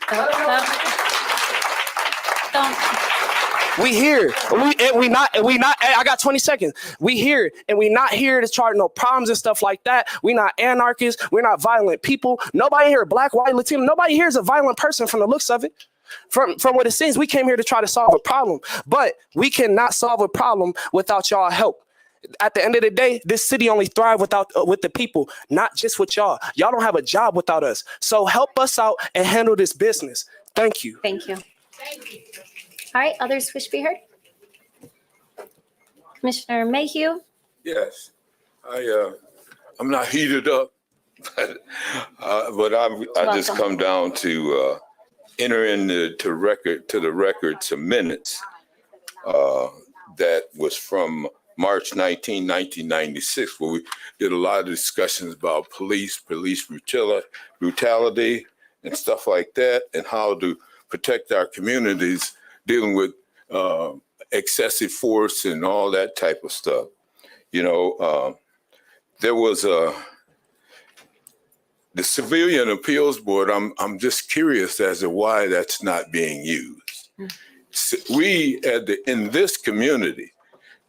We here. We not. I got 20 seconds. We here, and we not here to start no problems and stuff like that. We not anarchists. We're not violent people. Nobody here, black, white, Latino. Nobody here is a violent person from the looks of it. From what it seems, we came here to try to solve a problem, but we cannot solve a problem without y'all help. At the end of the day, this city only thrive with the people, not just with y'all. Y'all don't have a job without us. So help us out and handle this business. Thank you. Thank you. All right, others wish to be heard? Commissioner Mayhew? Yes, I'm not heated up, but I just come down to enter into the record some minutes that was from March 19, 1996, where we did a lot of discussions about police brutality and stuff like that, and how to protect our communities dealing with excessive force and all that type of stuff. You know, there was the Civilian Appeals Board. I'm just curious as to why that's not being used. We in this community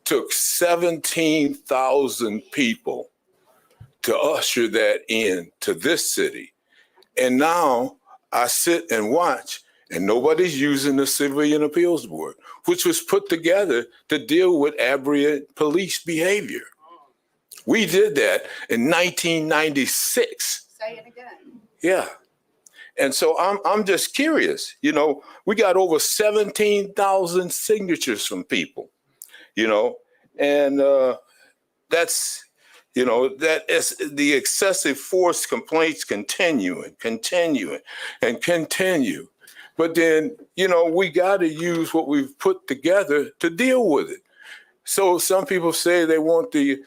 took 17,000 people to usher that in to this city. And now I sit and watch, and nobody's using the Civilian Appeals Board, which was put together to deal with aberrant police behavior. We did that in 1996. Say it again. Yeah. And so I'm just curious, you know, we got over 17,000 signatures from people, you know, and that's, you know, that is the excessive force complaints continue. But then, you know, we got to use what we've put together to deal with it. So some people say they want the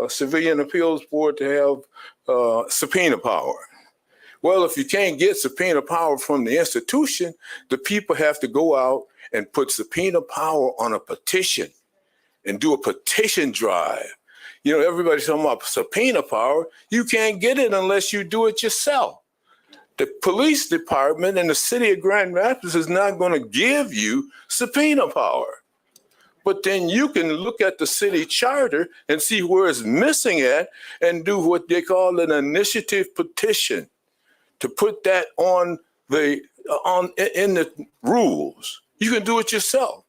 Civilian Appeals Board to have subpoena power. Well, if you can't get subpoena power from the institution, the people have to go out and put subpoena power on a petition and do a petition drive. You know, everybody's talking about subpoena power. You can't get it unless you do it yourself. The police department and the city of Grand Rapids is not going to give you subpoena power. But then you can look at the city charter and see where it's missing at and do what they call an initiative petition to put that in the rules. You can do it yourself.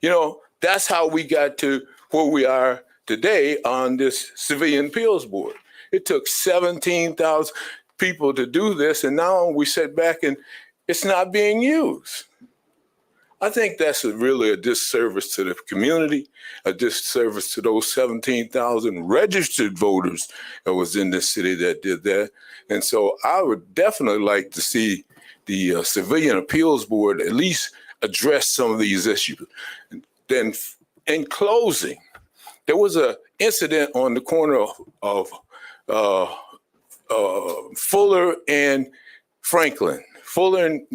You know, that's how we got to where we are today on this Civilian Appeals Board. It took 17,000 people to do this, and now we sit back and it's not being used. I think that's really a disservice to the community, a disservice to those 17,000 registered voters that was in this city that did that. And so I would definitely like to see the Civilian Appeals Board at least address some of these issues. Then in closing, there was an incident on the corner of Fuller and Franklin, Fuller and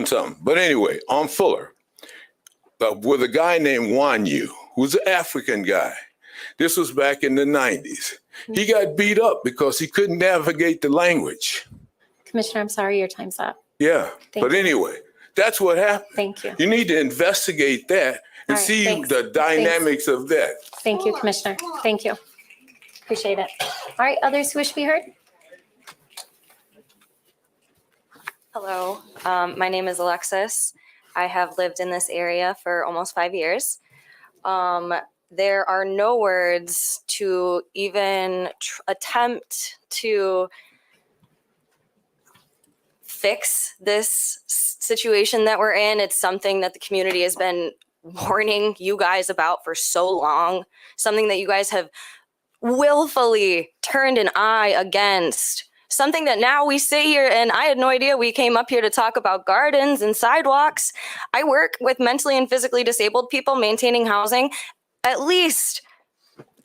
something. But anyway, on Fuller, with a guy named Wanyu, who's an African guy. This was back in the 90s. He got beat up because he couldn't navigate the language. Commissioner, I'm sorry, your time's up. Yeah, but anyway, that's what happened. Thank you. You need to investigate that and All right, see thanks. the dynamics of that. Thank you, Commissioner. Thank you. Appreciate it. All right, others who wish to be heard? Hello, my name is Alexis. I have lived in this area for almost 5 years. There are no words to even attempt to fix this situation that we're in. It's something that the community has been warning you guys about for so long, something that you guys have willfully turned an eye against. Something that now we sit here, and I had no idea we came up here to talk about gardens and sidewalks. I work with mentally and physically disabled people maintaining housing at least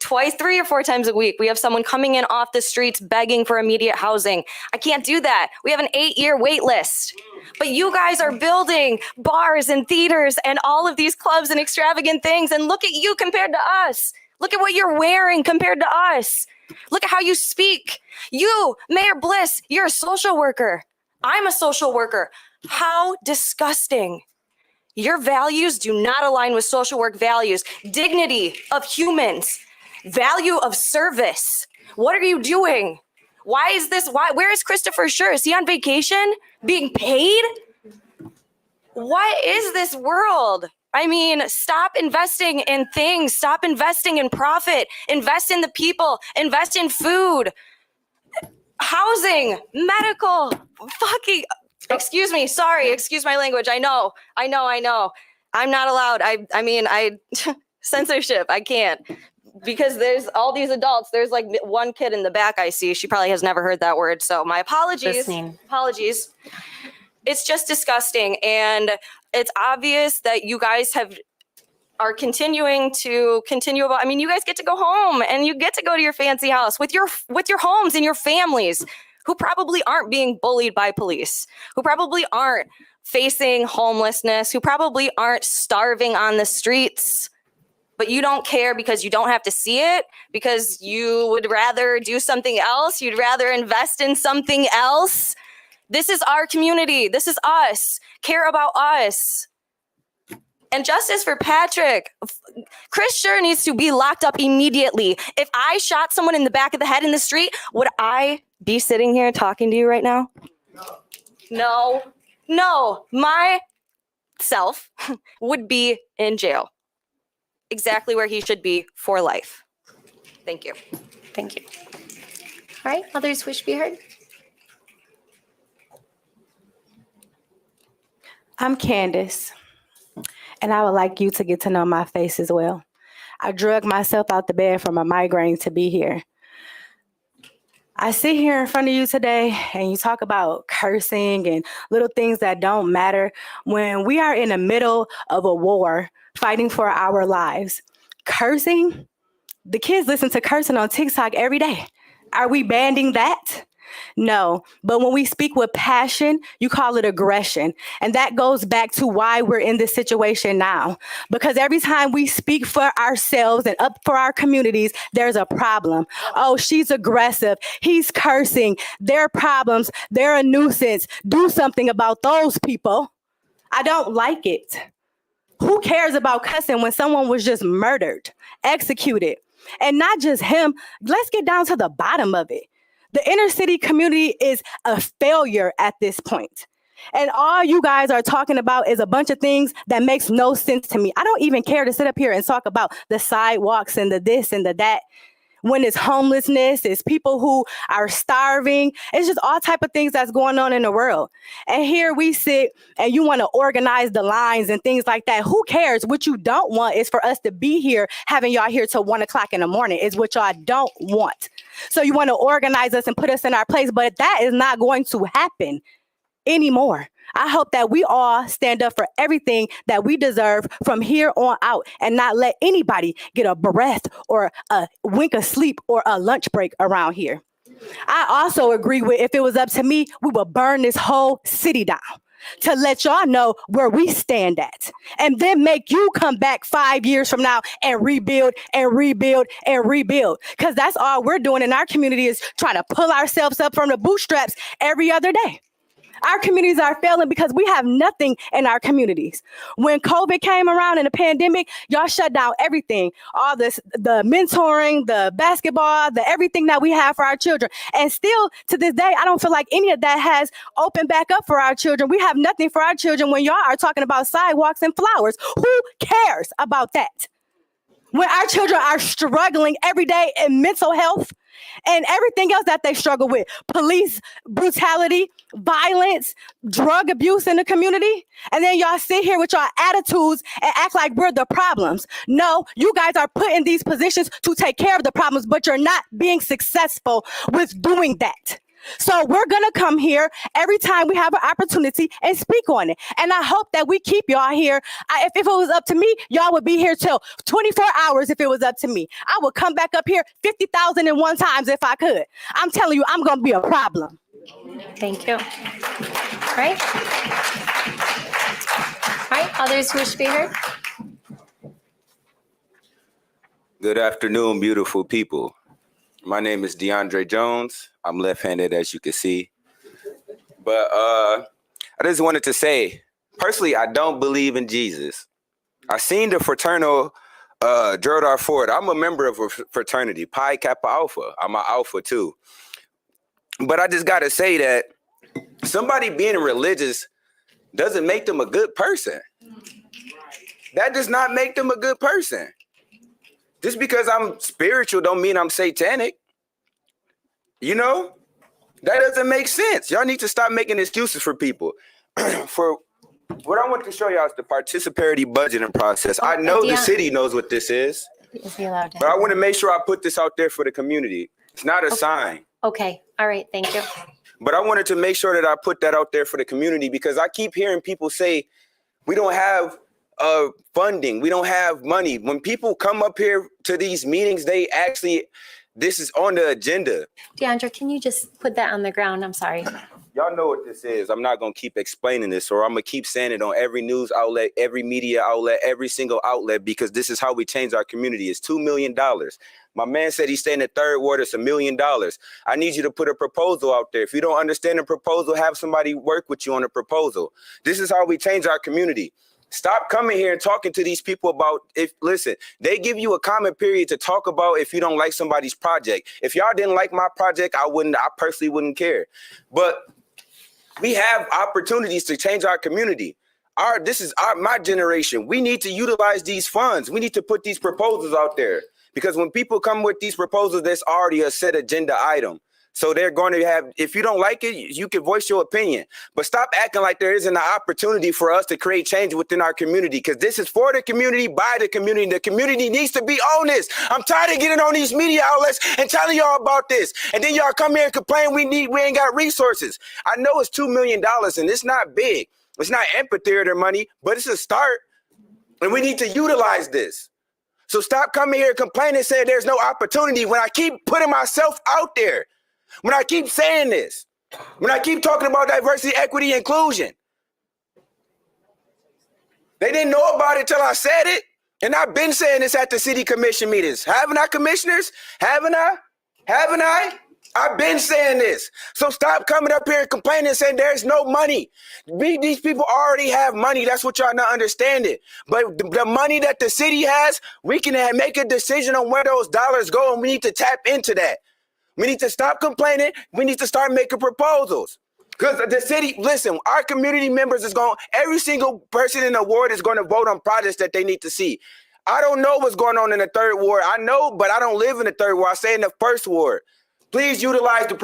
twice, 3 or 4 times a week. We have someone coming in off the streets begging for immediate housing. I can't do that. We have an 8-year wait list. But you guys are building bars and theaters and all of these clubs and extravagant things. And look at you compared to us. Look at what you're wearing compared to us. Look at how you speak. You, Mayor Bliss, you're a social worker. I'm a social worker. How disgusting. Your values do not align with social work values. Dignity of humans. Value of service. What are you doing? Why is this? Where is Christopher Schur? Is he on vacation? Being paid? What is this world? I mean, stop investing in things. Stop investing in profit. Invest in the people. Invest in food, housing, medical, fucking, excuse me. Sorry. Excuse my language. I know. I'm not allowed. I mean, censorship. I can't. Because there's all these adults. There's like one kid in the back I see. She probably has never heard that word. So my apologies. Listening. Apologies. It's just disgusting. And it's obvious that you guys are continuing about. I mean, you guys get to go home and you get to go to your fancy house with your homes and your families who probably aren't being bullied by police, who probably aren't facing homelessness, who probably aren't starving on the streets. But you don't care because you don't have to see it, because you would rather do something else. You'd rather invest in something else. This is our community. This is us. Care about us. And justice for Patrick. Chris Scher needs to be locked up immediately. If I shot someone in the back of the head in the street, would I be sitting here talking to you right now? No. Myself would be in jail. Exactly where he should be for life. Thank you. Thank you. All right, others wish to be heard? I'm Candace, and I would like you to get to know my face as well. I drug myself out the bed from a migraine to be here. I sit here in front of you today and you talk about cursing and little things that don't matter when we are in the middle of a war fighting for our lives. Cursing? The kids listen to cursing on TikTok every day. Are we banning that? No, but when we speak with passion, you call it aggression. And that goes back to why we're in this situation now. Because every time we speak for ourselves and up for our communities, there's a problem. Oh, she's aggressive. He's cursing. They're problems. They're a nuisance. Do something about those people. I don't like it. Who cares about cussing when someone was just murdered, executed? And not just him. Let's get down to the bottom of it. The inner city community is a failure at this point. And all you guys are talking about is a bunch of things that makes no sense to me. I don't even care to sit up here and talk about the sidewalks and the this and the that. When it's homelessness, it's people who are starving. It's just all type of things that's going on in the world. And here we sit and you want to organize the lines and things like that. Who cares? What you don't want is for us to be here, having y'all here till 1 o'clock in the morning is what y'all don't want. So you want to organize us and put us in our place, but that is not going to happen anymore. I hope that we all stand up for everything that we deserve from here on out and not let anybody get a breath or a wink of sleep or a lunch break around here. I also agree with, if it was up to me, we would burn this whole city down to let y'all know where we stand at, and then make you come back 5 years from now and rebuild and rebuild and rebuild. Because that's all we're doing in our community, is trying to pull ourselves up from the bootstraps every other day. Our communities are failing because we have nothing in our communities. When COVID came around in the pandemic, y'all shut down everything. All this, the mentoring, the basketball, the everything that we have for our children. And still to this day, I don't feel like any of that has opened back up for our children. We have nothing for our children when y'all are talking about sidewalks and flowers. Who cares about that? When our children are struggling every day in mental health and everything else that they struggle with, police brutality, violence, drug abuse in the community, and then y'all sit here with y'all attitudes and act like we're the problems. No, you guys are put in these positions to take care of the problems, but you're not being successful with doing that. So we're going to come here every time we have an opportunity and speak on it. And I hope that we keep y'all here. If it was up to me, y'all would be here till 24 hours if it was up to me. I would come back up here 50,001 times if I could. I'm telling you, I'm going to be a problem. Thank you. All right. All right, others who wish to be heard? Good afternoon, beautiful people. My name is DeAndre Jones. I'm left-handed, as you can see. But I just wanted to say, personally, I don't believe in Jesus. I seen the fraternal Gerald R. Ford. I'm a member of a fraternity, Pi Kappa Alpha. I'm an alpha too. But I just got to say that somebody being religious doesn't make them a good person. That does not make them a good person. Just because I'm spiritual don't mean I'm satanic. You know? That doesn't make sense. Y'all need to stop making excuses for people. For what I want to show y'all is the participatory budgeting process. I know the city knows what this is, Is he allowed to? but I want to make sure I put this out there for the community. It's not a sign. Okay, all right, thank you. But I wanted to make sure that I put that out there for the community because I keep hearing people say, we don't have funding, we don't have money. When people come up here to these meetings, this is on the agenda. Deandra, can you just put that on the ground? I'm sorry. Y'all know what this is. I'm not going to keep explaining this, or I'm going to keep saying it on every news outlet, every media outlet, every single outlet, because this is how we change our community. It's $2 million. My man said he's staying in the third ward. It's $1 million. I need you to put a proposal out there. If you don't understand the proposal, have somebody work with you on a proposal. This is how we change our community. Stop coming here and talking to these people about listen, they give you a comment period to talk about if you don't like somebody's project. If y'all didn't like my project, I personally wouldn't care. But we have opportunities to change our community. My generation. We need to utilize these funds. We need to put these proposals out there because when people come with these proposals, there's already a set agenda item. So they're going to have, if you don't like it, you can voice your opinion. But stop acting like there isn't an opportunity for us to create change within our community, because this is for the community, by the community. The community needs to be on this. I'm tired of getting on these media outlets and telling y'all about this. And then y'all come here and complain we ain't got resources. I know it's $2 million and it's not big. It's not amphitheater money, but it's a start. And we need to utilize this. So stop coming here complaining and saying there's no opportunity when I keep putting myself out there. When I keep saying this, when I keep talking about diversity, equity, inclusion, they didn't know about it till I said it. And I've been saying this at the city commission meetings. Haven't I, commissioners? Haven't I? Haven't I? I've been saying this. So stop coming up here and complaining and saying there's no money. These people already have money. That's what y'all not understanding. But the money that the city has, we can make a decision on where those dollars go, and we need to tap into that. We need to stop complaining. We need to start making proposals. Because the city, listen, our community members every single person in the ward is going to vote on projects that they need to see. I don't know what's going on in the third ward. I know, but I don't live in the third ward. I stay in the first ward. Please utilize the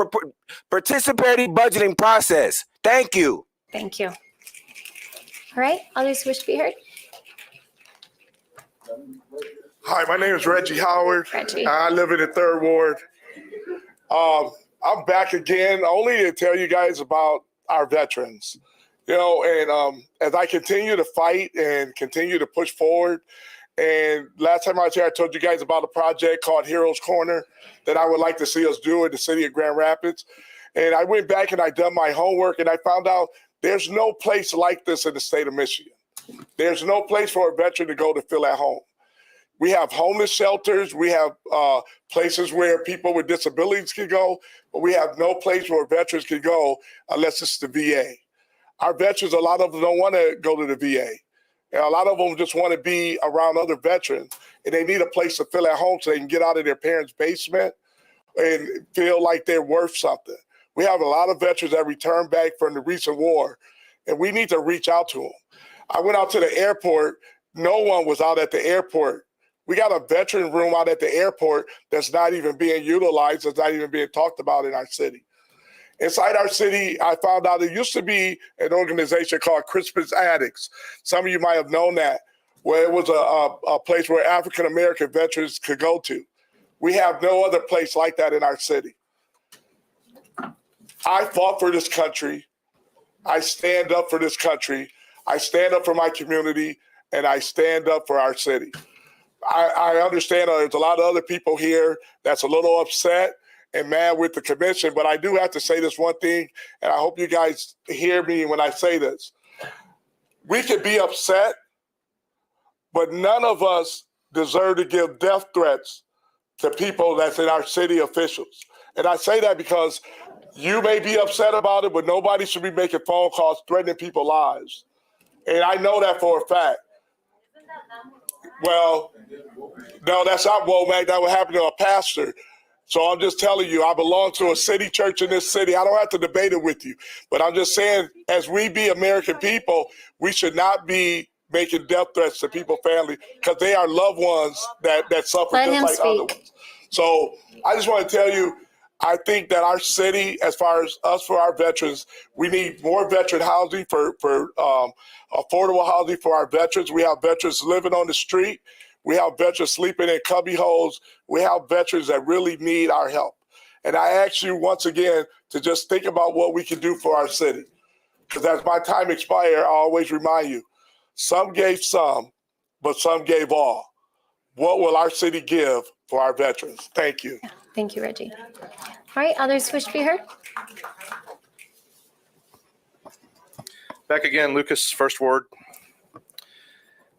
participatory budgeting process. Thank you. Thank you. All right, others wish to be heard? Hi, my name is Reggie Howard. Reggie. I live in the third ward. I'm back again only to tell you guys about our veterans. You know, and as I continue to fight and continue to push forward, and last time I was here, I told you guys about a project called Heroes Corner that I would like to see us do in the city of Grand Rapids. And I went back and I done my homework, and I found out there's no place like this in the state of Michigan. There's no place for a veteran to go to feel at home. We have homeless shelters. We have places where people with disabilities can go, but we have no place where veterans can go unless it's the VA. Our veterans, a lot of them don't want to go to the VA. And a lot of them just want to be around other veterans, and they need a place to feel at home so they can get out of their parents' basement and feel like they're worth something. We have a lot of veterans that returned back from the recent war, and we need to reach out to them. I went out to the airport. No one was out at the airport. We got a veteran room out at the airport that's not even being utilized, that's not even being talked about in our city. Inside our city, I found out there used to be an organization called Christmas Addicts. Some of you might have known that, where it was a place where African-American veterans could go to. We have no other place like that in our city. I fought for this country. I stand up for this country. I stand up for my community, and I stand up for our city. I understand there's a lot of other people here that's a little upset and mad with the commission, but I do have to say this one thing, and I hope you guys hear me when I say this. We could be upset, but none of us deserve to give death threats to people that's in our city officials. And I say that because you may be upset about it, but nobody should be making phone calls threatening people's lives. And I know that for a fact. Well, no, that's not Womack. That would happen to a pastor. So I'm just telling you, I belong to a city church in this city. I don't have to debate it with you. But I'm just saying, as we be American people, we should not be making death threats to people's family because they are loved ones that suffer Let just him like other speak. ones. So I just want to tell you, I think that our city, as far as us for our veterans, we need more veteran housing for affordable housing for our veterans. We have veterans living on the street. We have veterans sleeping in cubby holes. We have veterans that really need our help. And I ask you once again to just think about what we can do for our city. Because as my time expires, I always remind you, some gave some, but some gave all. What will our city give for our veterans? Thank you. Thank you, Reggie. All right, others wish to be heard? Back again, Lucas, First Ward.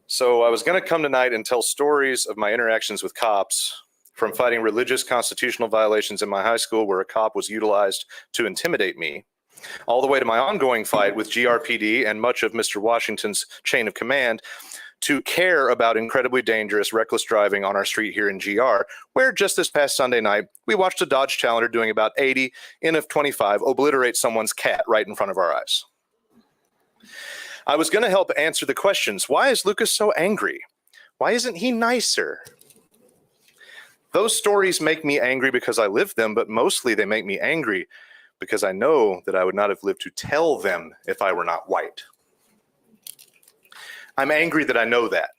So I was going to come tonight and tell stories of my interactions with cops, from fighting religious constitutional violations in my high school where a cop was utilized to intimidate me, all the way to my ongoing fight with GRPD and much of Mr. Washington's chain of command to care about incredibly dangerous, reckless driving on our street here in GR, where just this past Sunday night, we watched a Dodge Challenger doing about 80 in a 25 obliterate someone's cat right in front of our eyes. I was going to help answer the questions. Why is Lucas so angry? Why isn't he nicer? Those stories make me angry because I lived them, but mostly they make me angry because I know that I would not have lived to tell them if I were not white. I'm angry that I know that.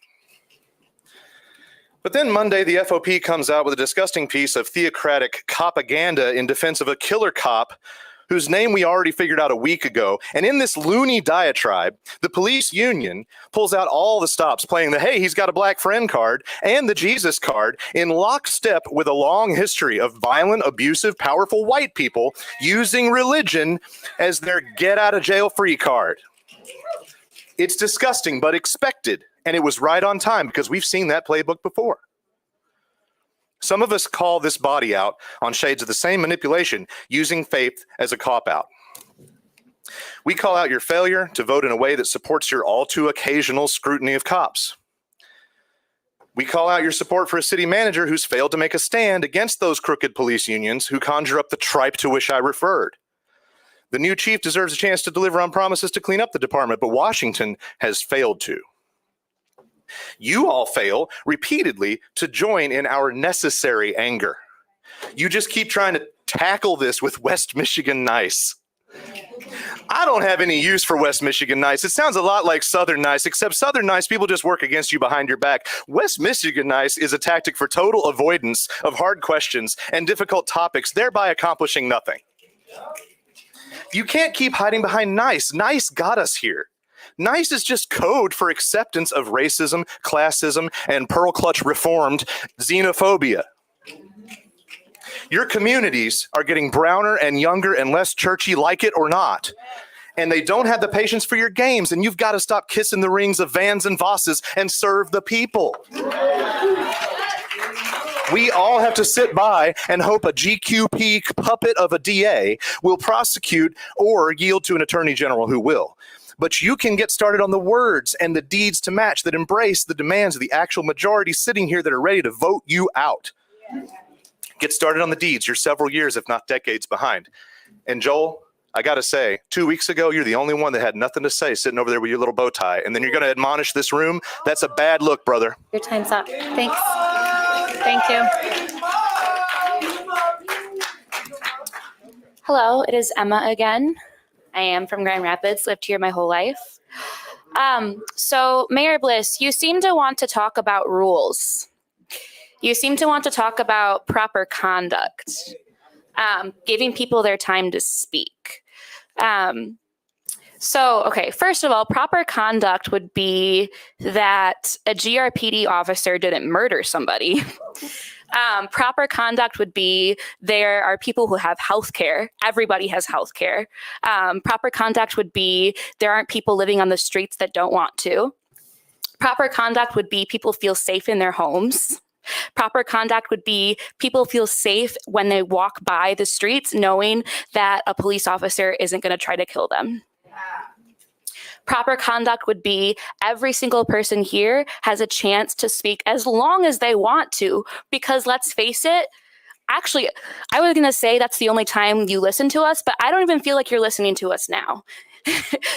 But then Monday, the FOP comes out with a disgusting piece of theocratic propaganda in defense of a killer cop whose name we already figured out a week ago. And in this loony diatribe, the police union pulls out all the stops playing the, hey, he's got a black friend card and the Jesus card in lockstep with a long history of violent, abusive, powerful white people using religion as their get out of jail free card. It's disgusting, but expected. And it was right on time because we've seen that playbook before. Some of us call this body out on shades of the same manipulation, using faith as a cop-out. We call out your failure to vote in a way that supports your all too occasional scrutiny of cops. We call out your support for a city manager who's failed to make a stand against those crooked police unions who conjure up the tripe to which I referred. The new chief deserves a chance to deliver on promises to clean up the department, but Washington has failed to. You all fail repeatedly to join in our necessary anger. You just keep trying to tackle this with West Michigan nice. I don't have any use for West Michigan nice. It sounds a lot like Southern nice, except Southern nice people just work against you behind your back. West Michigan nice is a tactic for total avoidance of hard questions and difficult topics, thereby accomplishing nothing. You can't keep hiding behind nice. Nice got us here. Nice is just code for acceptance of racism, classism, and pearl clutch reformed xenophobia. Your communities are getting browner and younger and less churchy, like it or not. And they don't have the patience for your games, and you've got to stop kissing the rings of Vans and Vosses and serve the people. We all have to sit by and hope a GQP puppet of a DA will prosecute or yield to an attorney general who will. But you can get started on the words and the deeds to match that embrace the demands of the actual majority sitting here that are ready to vote you out. Get started on the deeds. You're several years, if not decades, behind. And Joel, I got to say, 2 weeks ago, you're the only one that had nothing to say sitting over there with your little bow tie. And then you're going to admonish this room? That's a bad look, brother. Your time's up. Thanks. Thank you. Hello, it is Emma again. I am from Grand Rapids, lived here my whole life. So Mayor Bliss, you seem to want to talk about rules. You seem to want to talk about proper conduct, giving people their time to speak. Okay, first of all, proper conduct would be that a GRPD officer didn't murder somebody. Proper conduct would be there are people who have health care. Everybody has health care. Proper conduct would be there aren't people living on the streets that don't want to. Proper conduct would be people feel safe in their homes. Proper conduct would be people feel safe when they walk by the streets knowing that a police officer isn't going to try to kill them. Proper conduct would be every single person here has a chance to speak as long as they want to, because let's face it, actually, I was going to say that's the only time you listen to us, but I don't even feel like you're listening to us now.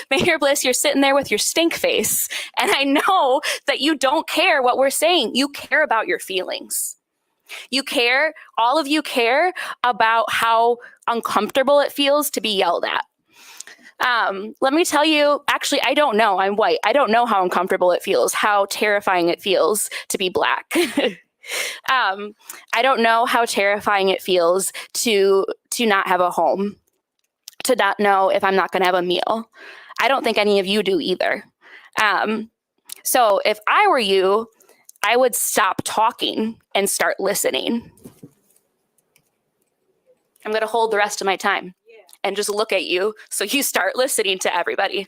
Mayor Bliss, you're sitting there with your stink face. And I know that you don't care what we're saying. You care about your feelings. You care, all of you care about how uncomfortable it feels to be yelled at. Let me tell you, actually, I don't know. I'm white. I don't know how uncomfortable it feels, how terrifying it feels to be Black. I don't know how terrifying it feels to not have a home, to not know if I'm not going to have a meal. I don't think any of you do either. So if I were you, I would stop talking and start listening. I'm going to hold the rest of my time and just look at you so you start listening to everybody.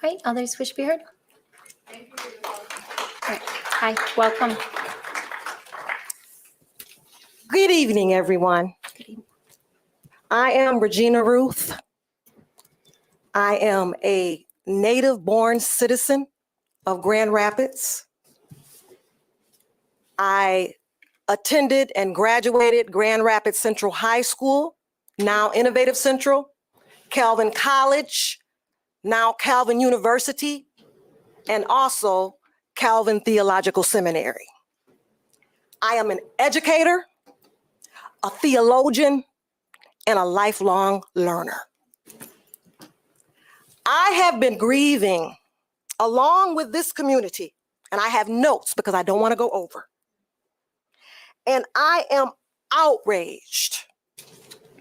All right, others wish to be heard? All right. Hi, welcome. Good evening, everyone. I am Regina Ruth. I am a native-born citizen of Grand Rapids. I attended and graduated Grand Rapids Central High School, now Innovative Central, Calvin College, now Calvin University, and also Calvin Theological Seminary. I am an educator, a theologian, and a lifelong learner. I have been grieving along with this community, and I have notes because I don't want to go over. And I am outraged,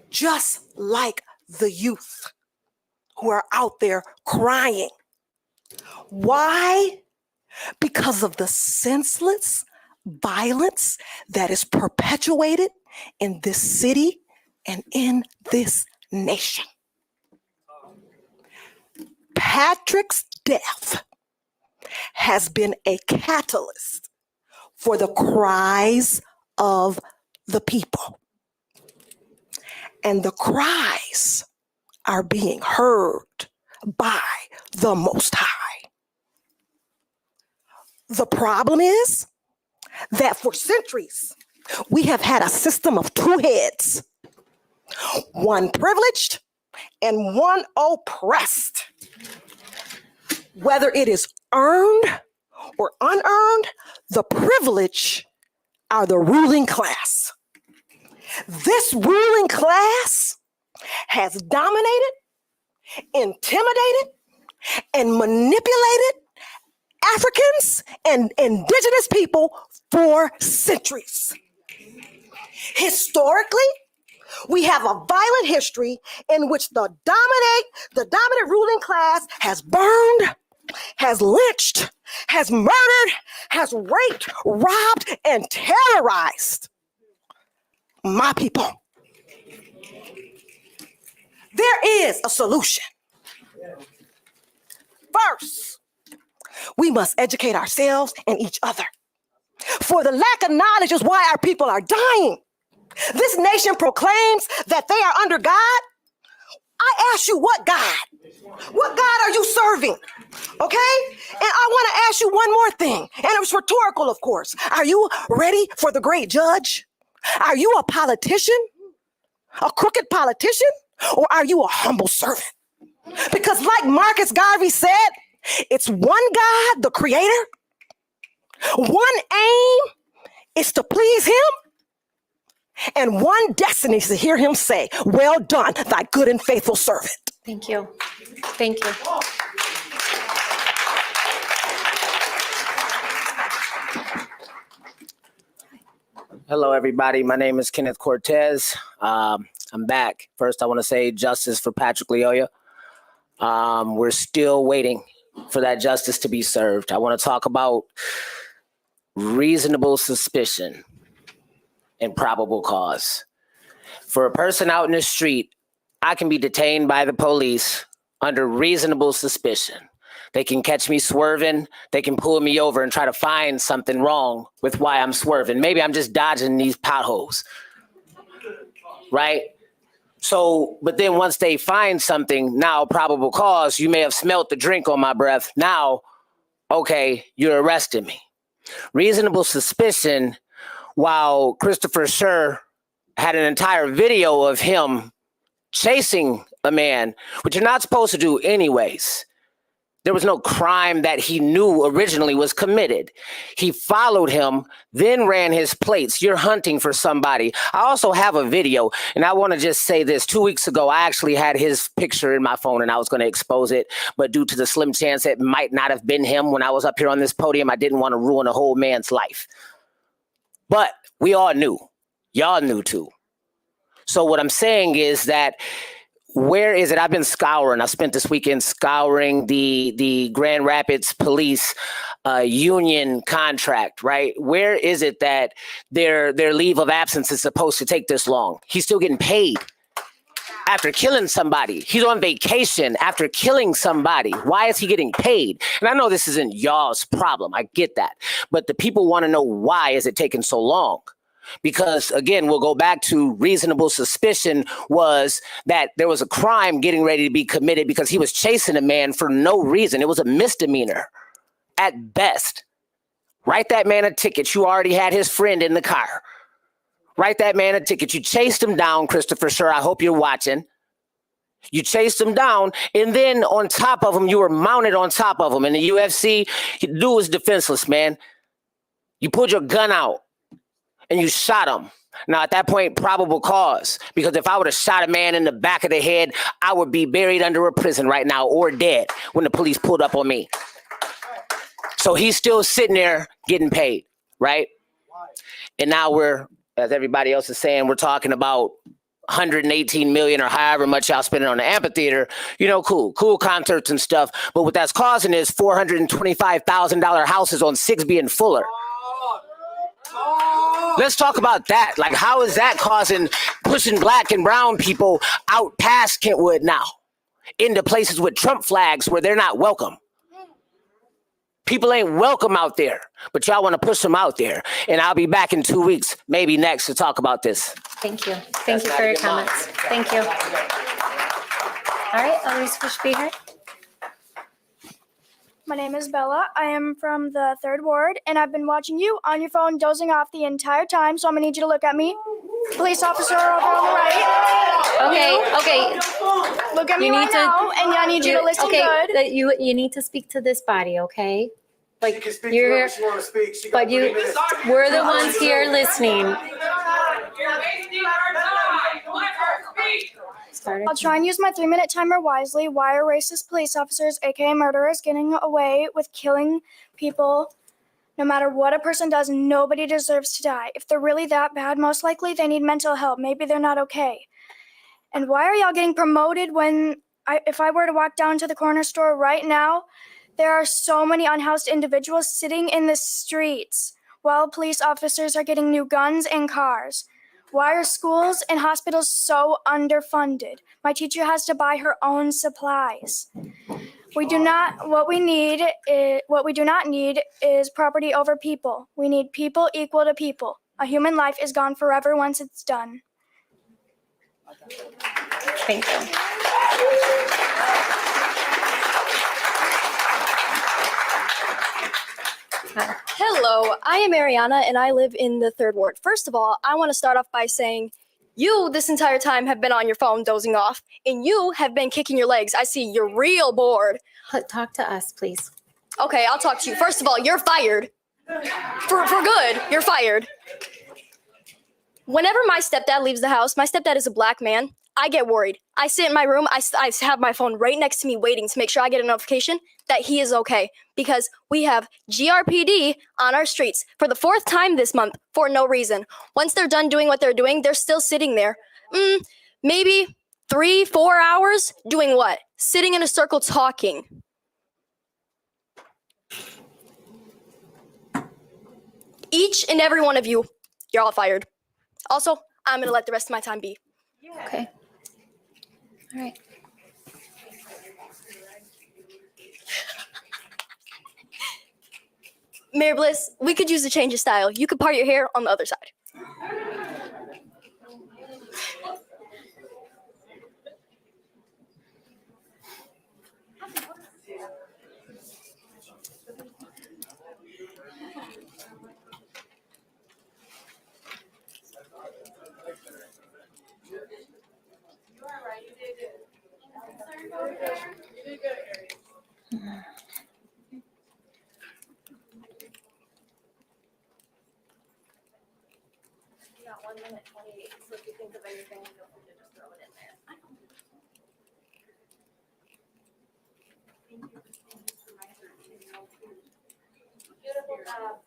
just like the youth who are out there crying. Why? Because of the senseless violence that is perpetuated in this city and in this nation. Patrick's death has been a catalyst for the cries of the people. And the cries are being heard by the Most High. The problem is that for centuries, we have had a system of two heads, one privileged and one oppressed. Whether it is earned or unearned, the privileged are the ruling class. This ruling class has dominated, intimidated, and manipulated Africans and indigenous people for centuries. Historically, we have a violent history in which the dominant ruling class has burned, has lynched, has murdered, has raped, robbed, and terrorized my people. There is a solution. First, we must educate ourselves and each other. For the lack of knowledge is why our people are dying. This nation proclaims that they are under God. I ask you, what God? What God are you serving? Okay? And I want to ask you one more thing, and it was rhetorical, of course. Are you ready for the great judge? Are you a politician? A crooked politician? Or are you a humble servant? Because like Marcus Garvey said, it's one God, the creator. One aim is to please him. And one destiny is to hear him say, well done, thy good and faithful servant. Thank you. Thank you. Hello, everybody. My name is Kenneth Cortez. I'm back. First, I want to say justice for Patrick Leoya. We're still waiting for that justice to be served. I want to talk about reasonable suspicion and probable cause. For a person out in the street, I can be detained by the police under reasonable suspicion. They can catch me swerving. They can pull me over and try to find something wrong with why I'm swerving. Maybe I'm just dodging these potholes, right? So, but then once they find something, now probable cause, you may have smelt the drink on my breath. Now, okay, you're arresting me. Reasonable suspicion, while Christopher Scher had an entire video of him chasing a man, which you're not supposed to do anyways. There was no crime that he knew originally was committed. He followed him, then ran his plates. You're hunting for somebody. I also have a video, and I want to just say this. 2 weeks ago, I actually had his picture in my phone, and I was going to expose it. But due to the slim chance it might not have been him when I was up here on this podium, I didn't want to ruin a whole man's life. But we all knew. Y'all knew too. So what I'm saying is that where is it? I've been scouring. I spent this weekend scouring the Grand Rapids Police union contract, right? Where is it that their leave of absence is supposed to take this long? He's still getting paid after killing somebody. He's on vacation after killing somebody. Why is he getting paid? And I know this isn't y'all's problem. I get that. But the people want to know, why is it taking so long? Because, again, we'll go back to reasonable suspicion was that there was a crime getting ready to be committed because he was chasing a man for no reason. It was a misdemeanor at best. Write that man a ticket. You already had his friend in the car. Write that man a ticket. You chased him down, Christopher Scher. I hope you're watching. You chased him down, and then on top of him, you were mounted on top of him. In the UFC, the dude was defenseless, man. You pulled your gun out. And you shot him. Now, at that point, probable cause. Because if I would have shot a man in the back of the head, I would be buried under a prison right now or dead when the police pulled up on me. So he's still sitting there getting paid, right? And now we're, as everybody else is saying, we're talking about 118 million or however much y'all spending on the amphitheater. You know, cool concerts and stuff. But what that's causing is $425,000 houses on 6B and Fuller. Let's talk about that. Like, how is that pushing black and brown people out past Kentwood now into places with Trump flags where they're not welcome? People ain't welcome out there, but y'all want to push them out there. And I'll be back in 2 weeks, maybe next, to talk about this. Thank you. Thank you for your comments. Thank you. All right, Elise Fishbeher. My name is Bella. I am from the 3rd Ward, and I've been watching you on your phone dozing off the entire time, so I'm going to need you to look at me. Police officer over on the right. Okay. Look at me right now, and I need you to listen good. That you need to speak to this body, okay? Like, you're here, but we're the ones here listening. I'll try and use my 3-minute timer wisely. Why are racist police officers, aka murderers, getting away with killing people? No matter what a person does, nobody deserves to die. If they're really that bad, most likely they need mental help. Maybe they're not okay. And why are y'all getting promoted when if I were to walk down to the corner store right now, there are so many unhoused individuals sitting in the streets while police officers are getting new guns and cars? Why are schools and hospitals so underfunded? My teacher has to buy her own supplies. What we do not need is property over people. We need people equal to people. A human life is gone forever once it's done. Thank you. Hello, I am Ariana and I live in the 3rd Ward. First of all, I want to start off by saying You, this entire time, have been on your phone dozing off, and you have been kicking your legs. I see you're real bored. Talk to us, please. Okay, I'll talk to you. First of all, you're fired. For good, you're fired. Whenever my stepdad leaves the house, my stepdad is a black man, I get worried. I sit in my room, I have my phone right next to me waiting to make sure I get a notification that he is okay, because we have GRPD on our streets for the 4th time this month for no reason. Once they're done doing what they're doing, they're still sitting there. Maybe 3-4 hours doing what? Sitting in a circle talking. Each and every one of you, you're all fired. Also, I'm gonna let the rest of my time be. Okay. All right. Mayor Bliss, we could use a change of style. You could part your hair on the other side. Got 1 minute 28, so if you think of anything, feel free to just throw it in there. Beautiful job.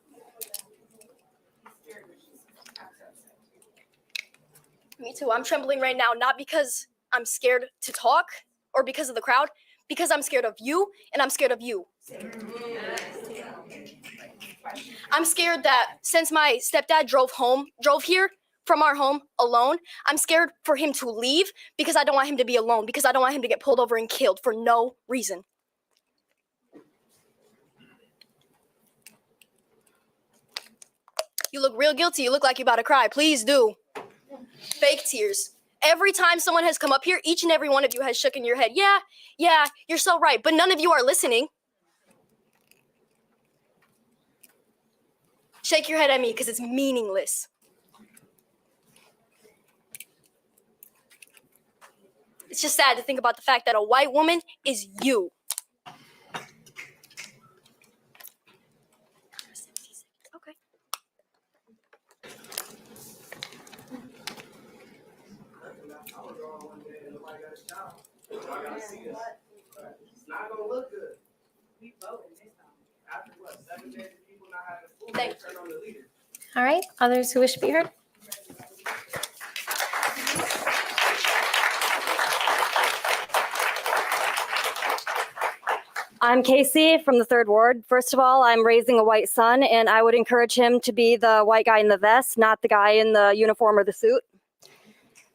Me too. I'm trembling right now, not because I'm scared to talk or because of the crowd, because I'm scared of you and I'm scared of you. I'm scared that since my stepdad drove here from our home alone, I'm scared for him to leave because I don't want him to be alone, because I don't want him to get pulled over and killed for no reason. You look real guilty. You look like you're about to cry. Please do. Fake tears. Every time someone has come up here, each and every one of you has shook in your head. Yeah, you're so right. But none of you are listening. Shake your head at me because it's meaningless. It's just sad to think about the fact that a white woman is you. Okay. Thank you. All right, others who wish to be heard? I'm Casey from the 3rd Ward. First of all, I'm raising a white son, and I would encourage him to be the white guy in the vest, not the guy in the uniform or the suit.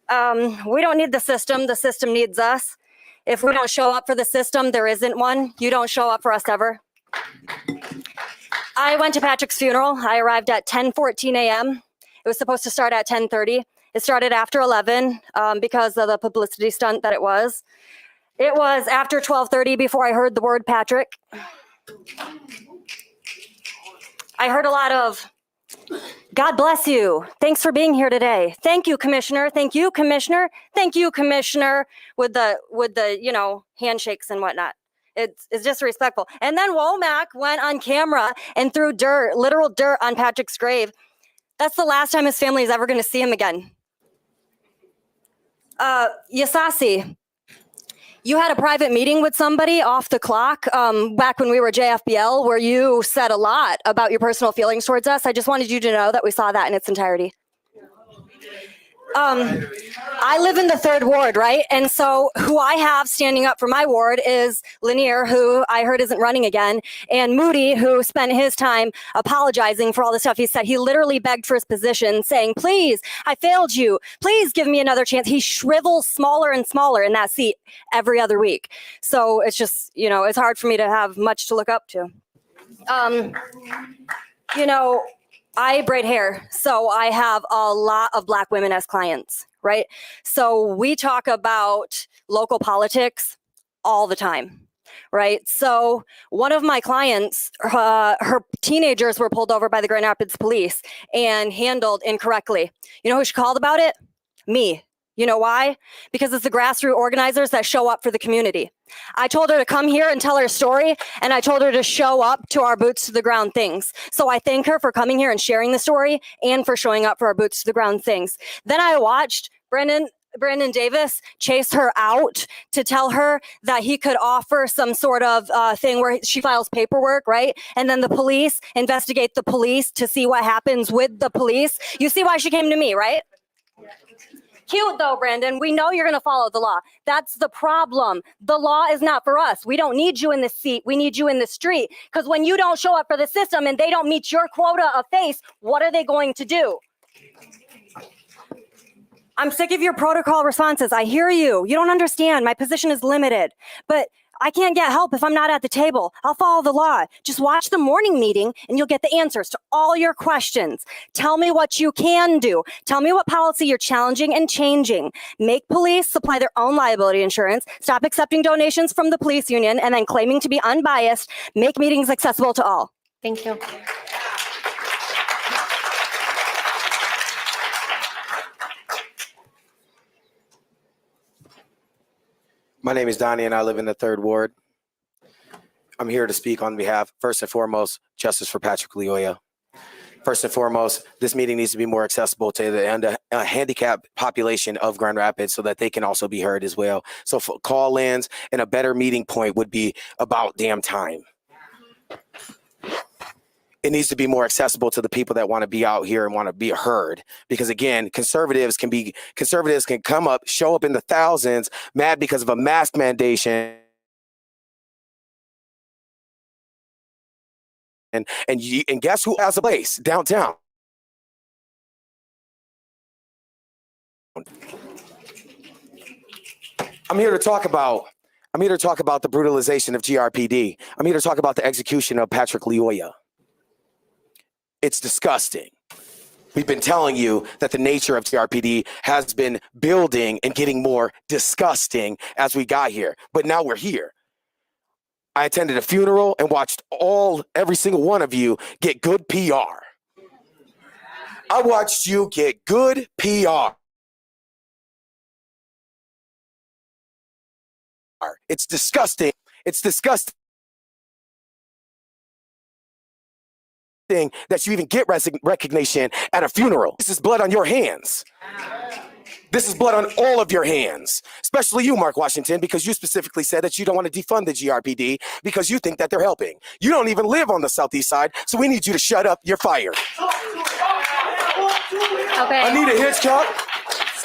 We don't need the system needs us. If we don't show up for the system, there isn't one. You don't show up for us ever. I went to Patrick's funeral. I arrived at 10:14 a.m. It was supposed to start at 10:30. It started after 11 because of the publicity stunt that it was. It was after 12:30 before I heard the word Patrick. I heard a lot of, God bless you. Thanks for being here today. Thank you, Commissioner. Thank you, Commissioner. Thank you, Commissioner, with the handshakes and whatnot. It's disrespectful. And then Womack went on camera and threw dirt, literal dirt on Patrick's grave. That's the last time his family is ever going to see him again. Yasasi, you had a private meeting with somebody off the clock back when we were JFBL where you said a lot about your personal feelings towards us. I just wanted you to know that we saw that in its entirety. I live in the 3rd Ward, right? And so who I have standing up for my ward is Lanier, who I heard isn't running again, and Moody, who spent his time apologizing for all the stuff he said. He literally begged for his position, saying, please, I failed you. Please give me another chance. He shrivels smaller and smaller in that seat every other week. So it's just, it's hard for me to have much to look up to. I braid hair, so I have a lot of Black women as clients, right? So we talk about local politics all the time, right? So one of my clients, her teenagers were pulled over by the Grand Rapids police and handled incorrectly. You know who she called about it? Me. You know why? Because it's the grassroots organizers that show up for the community. I told her to come here and tell her story, and I told her to show up to our boots to the ground things. So I thank her for coming here and sharing the story and for showing up for our boots to the ground things. Then I watched Brandon Davis chase her out to tell her that he could offer some sort of thing where she files paperwork, right? And then the police investigate the police to see what happens with the police. You see why she came to me, right? Cute though, Brandon. We know you're going to follow the law. That's the problem. The law is not for us. We don't need you in the seat. We need you in the street. Because when you don't show up for the system and they don't meet your quota of face, what are they going to do? I'm sick of your protocol responses. I hear you. You don't understand. My position is limited. But I can't get help if I'm not at the table. I'll follow the law. Just watch the morning meeting and you'll get the answers to all your questions. Tell me what you can do. Tell me what policy you're challenging and changing. Make police supply their own liability insurance. Stop accepting donations from the police union and then claiming to be unbiased. Make meetings accessible to all. Thank you. My name is Donnie, and I live in the 3rd Ward. I'm here to speak on behalf, first and foremost, justice for Patrick Lyoya. First and foremost, this meeting needs to be more accessible to the handicapped population of Grand Rapids so that they can also be heard as well. So for call-ins and a better meeting point would be about damn time. It needs to be more accessible to the people that want to be out here and want to be heard. Because again, conservatives can come up, show up in the thousands, mad because of a mask mandation. And guess who has a place downtown? I'm here to talk about the brutalization of GRPD. I'm here to talk about the execution of Patrick Lyoya. It's disgusting. We've been telling you that the nature of GRPD has been building and getting more disgusting as we got here. But now we're here. I attended a funeral and watched every single one of you get good PR. I watched you get good PR. It's disgusting. It's disgusting that you even get recognition at a funeral. This is blood on your hands. This is blood on all of your hands, especially you, Mark Washington, because you specifically said that you don't want to defund the GRPD because you think that they're helping. You don't even live on the Southeast side, so we need you to shut up. You're fired. Okay. I need a Hitchcock.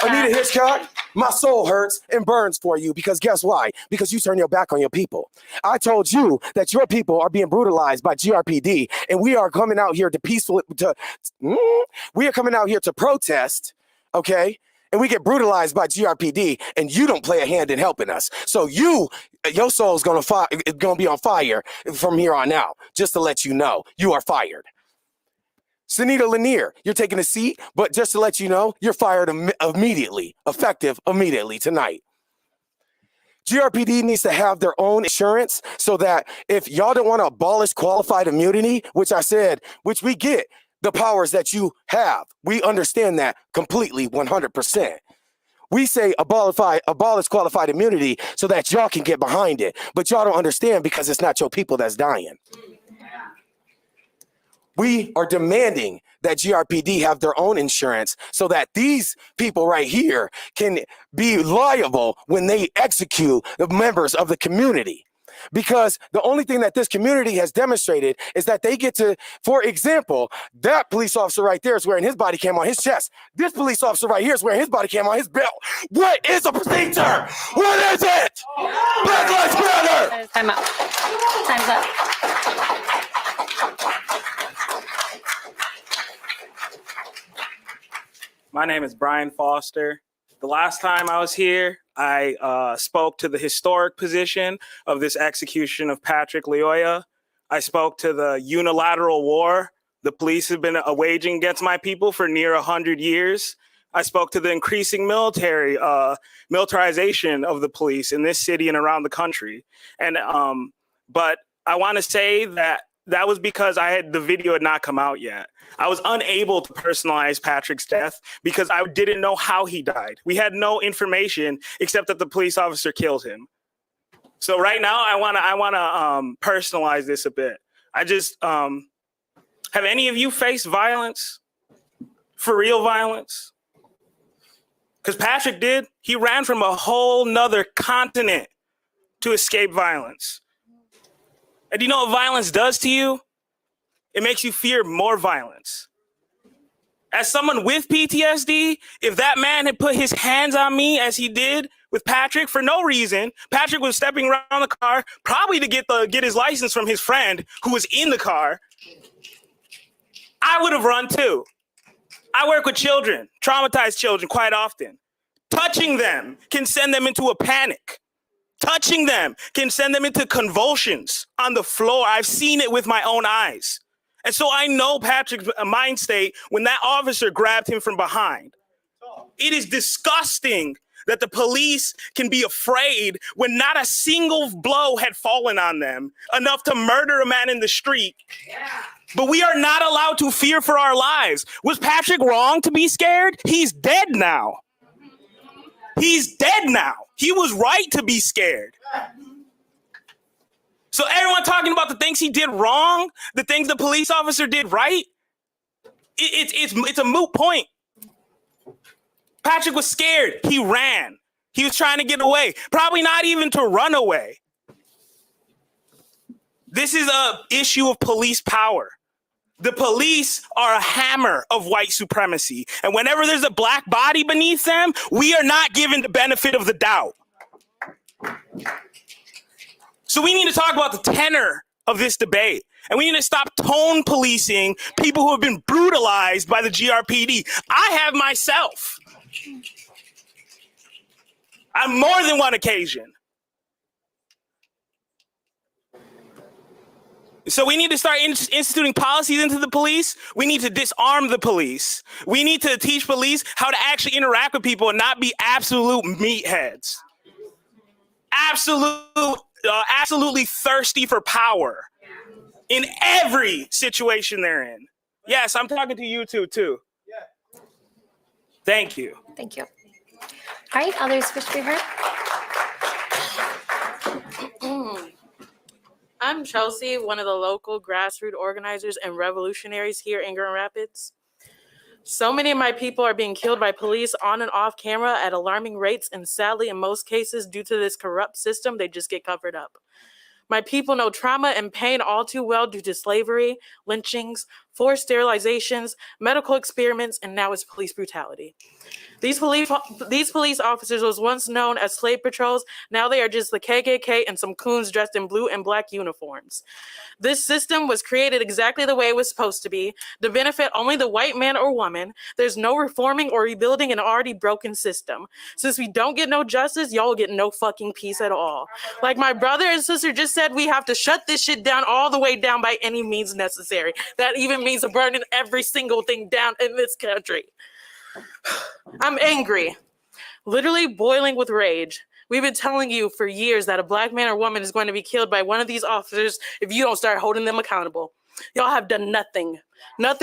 I need a Hitchcock. My soul hurts and burns for you because guess why? Because you turn your back on your people. I told you that your people are being brutalized by GRPD, and we are coming out here we are coming out here to protest, okay? And we get brutalized by GRPD, and you don't play a hand in helping us. So your soul's gonna be on fire from here on out. Just to let you know, you are fired. Sunita Lanier, you're taking a seat, but just to let you know, you're fired immediately, effective immediately tonight. GRPD needs to have their own insurance so that if y'all don't want to abolish qualified immunity, which we get the powers that you have, we understand that completely 100%. We say abolish qualified immunity so that y'all can get behind it, but y'all don't understand because it's not your people that's dying. We are demanding that GRPD have their own insurance so that these people right here can be liable when they execute the members of the community. Because the only thing that this community has demonstrated is that they get to, for example, that police officer right there is wearing his body cam on his chest. This police officer right here is wearing his body cam on his belt. What is a procedure? What is it? Black Lives Matter! Time up. Time's up. My name is Brian Foster. The last time I was here, I spoke to the historic position of this execution of Patrick Lyoya. I spoke to the unilateral war the police have been waging against my people for near 100 years. I spoke to the increasing militarization of the police in this city and around the country. And but I want to say that that was because the video had not come out yet. I was unable to personalize Patrick's death because I didn't know how he died. We had no information except that the police officer killed him. So right now, I wanna personalize this a bit. I just have any of you faced violence, for real violence? Because Patrick did. He ran from a whole nother continent to escape violence. And do you know what violence does to you? It makes you fear more violence. As someone with PTSD, if that man had put his hands on me as he did with Patrick for no reason, Patrick was stepping around the car, probably to get his license from his friend who was in the car, I would have run too. I work with children, traumatized children quite often. Touching them can send them into a panic. Touching them can send them into convulsions on the floor. I've seen it with my own eyes. And so I know Patrick's mind state when that officer grabbed him from behind. It is disgusting that the police can be afraid when not a single blow had fallen on them enough to murder a man in the street. But we are not allowed to fear for our lives. Was Patrick wrong to be scared? He's dead now. He's dead now. He was right to be scared. So everyone talking about the things he did wrong, the things the police officer did right, it's a moot point. Patrick was scared. He ran. He was trying to get away. Probably not even to run away. This is an issue of police power. The police are a hammer of white supremacy. And whenever there's a black body beneath them, we are not given the benefit of the doubt. So we need to talk about the tenor of this debate. And we need to stop tone policing people who have been brutalized by the GRPD. I have myself. On more than one occasion. So we need to start instituting policies into the police. We need to disarm the police. We need to teach police how to actually interact with people and not be absolute meatheads. Absolutely thirsty for power in every situation they're in. Yes, I'm talking to you too. Thank you. Thank you. All right, others wish to be heard? I'm Chelsea, one of the local grassroots organizers and revolutionaries here in Grand Rapids. So many of my people are being killed by police on and off camera at alarming rates, and sadly, in most cases, due to this corrupt system, they just get covered up. My people know trauma and pain all too well due to slavery, lynchings, forced sterilizations, medical experiments, and now it's police brutality. These police officers was once known as slave patrols. Now they are just the KKK and some coons dressed in blue and black uniforms. This system was created exactly the way it was supposed to be, to benefit only the white man or woman. There's no reforming or rebuilding an already broken system. Since we don't get no justice, y'all will get no fucking peace at all. Like my brother and sister just said, we have to shut this shit down all the way down by any means necessary. That even means burning every single thing down in this country. I'm angry, literally boiling with rage. We've been telling you for years that a black man or woman is going to be killed by one of these officers if you don't start holding them accountable. Y'all have done nothing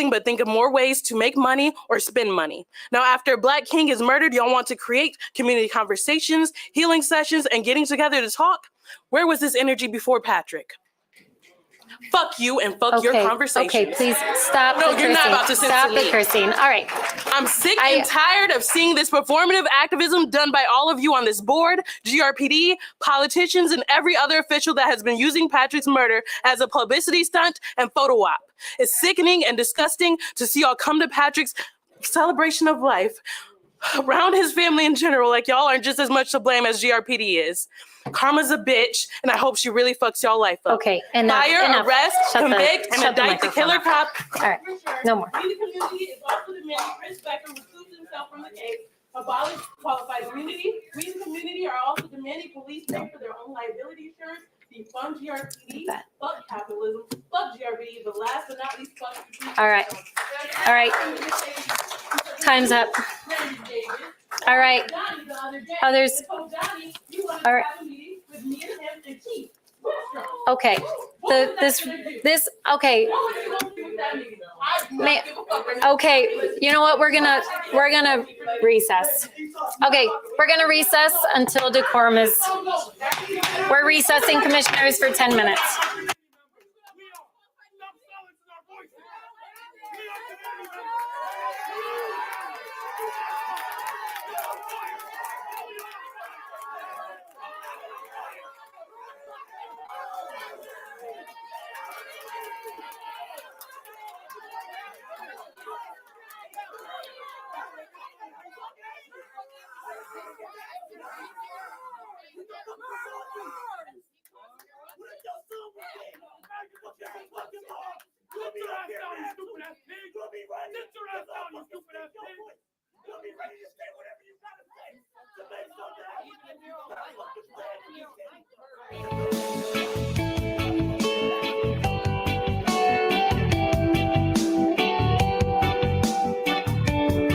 but think of more ways to make money or spend money. Now, after a black king is murdered, y'all want to create community conversations, healing sessions, and getting together to talk. Where was this energy before Patrick? Fuck you and fuck your conversation. Okay, please stop. No, the you're cursing. not about to stop censor the me. cursing. All right. I'm sick and tired of seeing this performative activism done by all of you on this board, GRPD, politicians, and every other official that has been using Patrick's murder as a publicity stunt and photo op. It's sickening and disgusting to see y'all come to Patrick's celebration of life around his family in general like y'all aren't just as much to blame as GRPD is. Karma's a bitch, and I hope she really fucks y'all life up. Okay, enough. Fire, arrest, convict, and indict the killer cop. All right, no more. The community is also demanding Chris Becker recuse himself from the case, abolish qualified immunity. We, the community, are also demanding police pay for their own liability insurance, defund GRPD, fuck capitalism, fuck GRPD, but last but not least, fuck the All right. All right. Time's up. All right. Others. All right. Okay. Okay. Okay, you know what? We're gonna recess. Okay, we're gonna recess until decorum is. We're recessing, commissioners, for 10 minutes. You'll be ready to say whatever you gotta say to make something happen.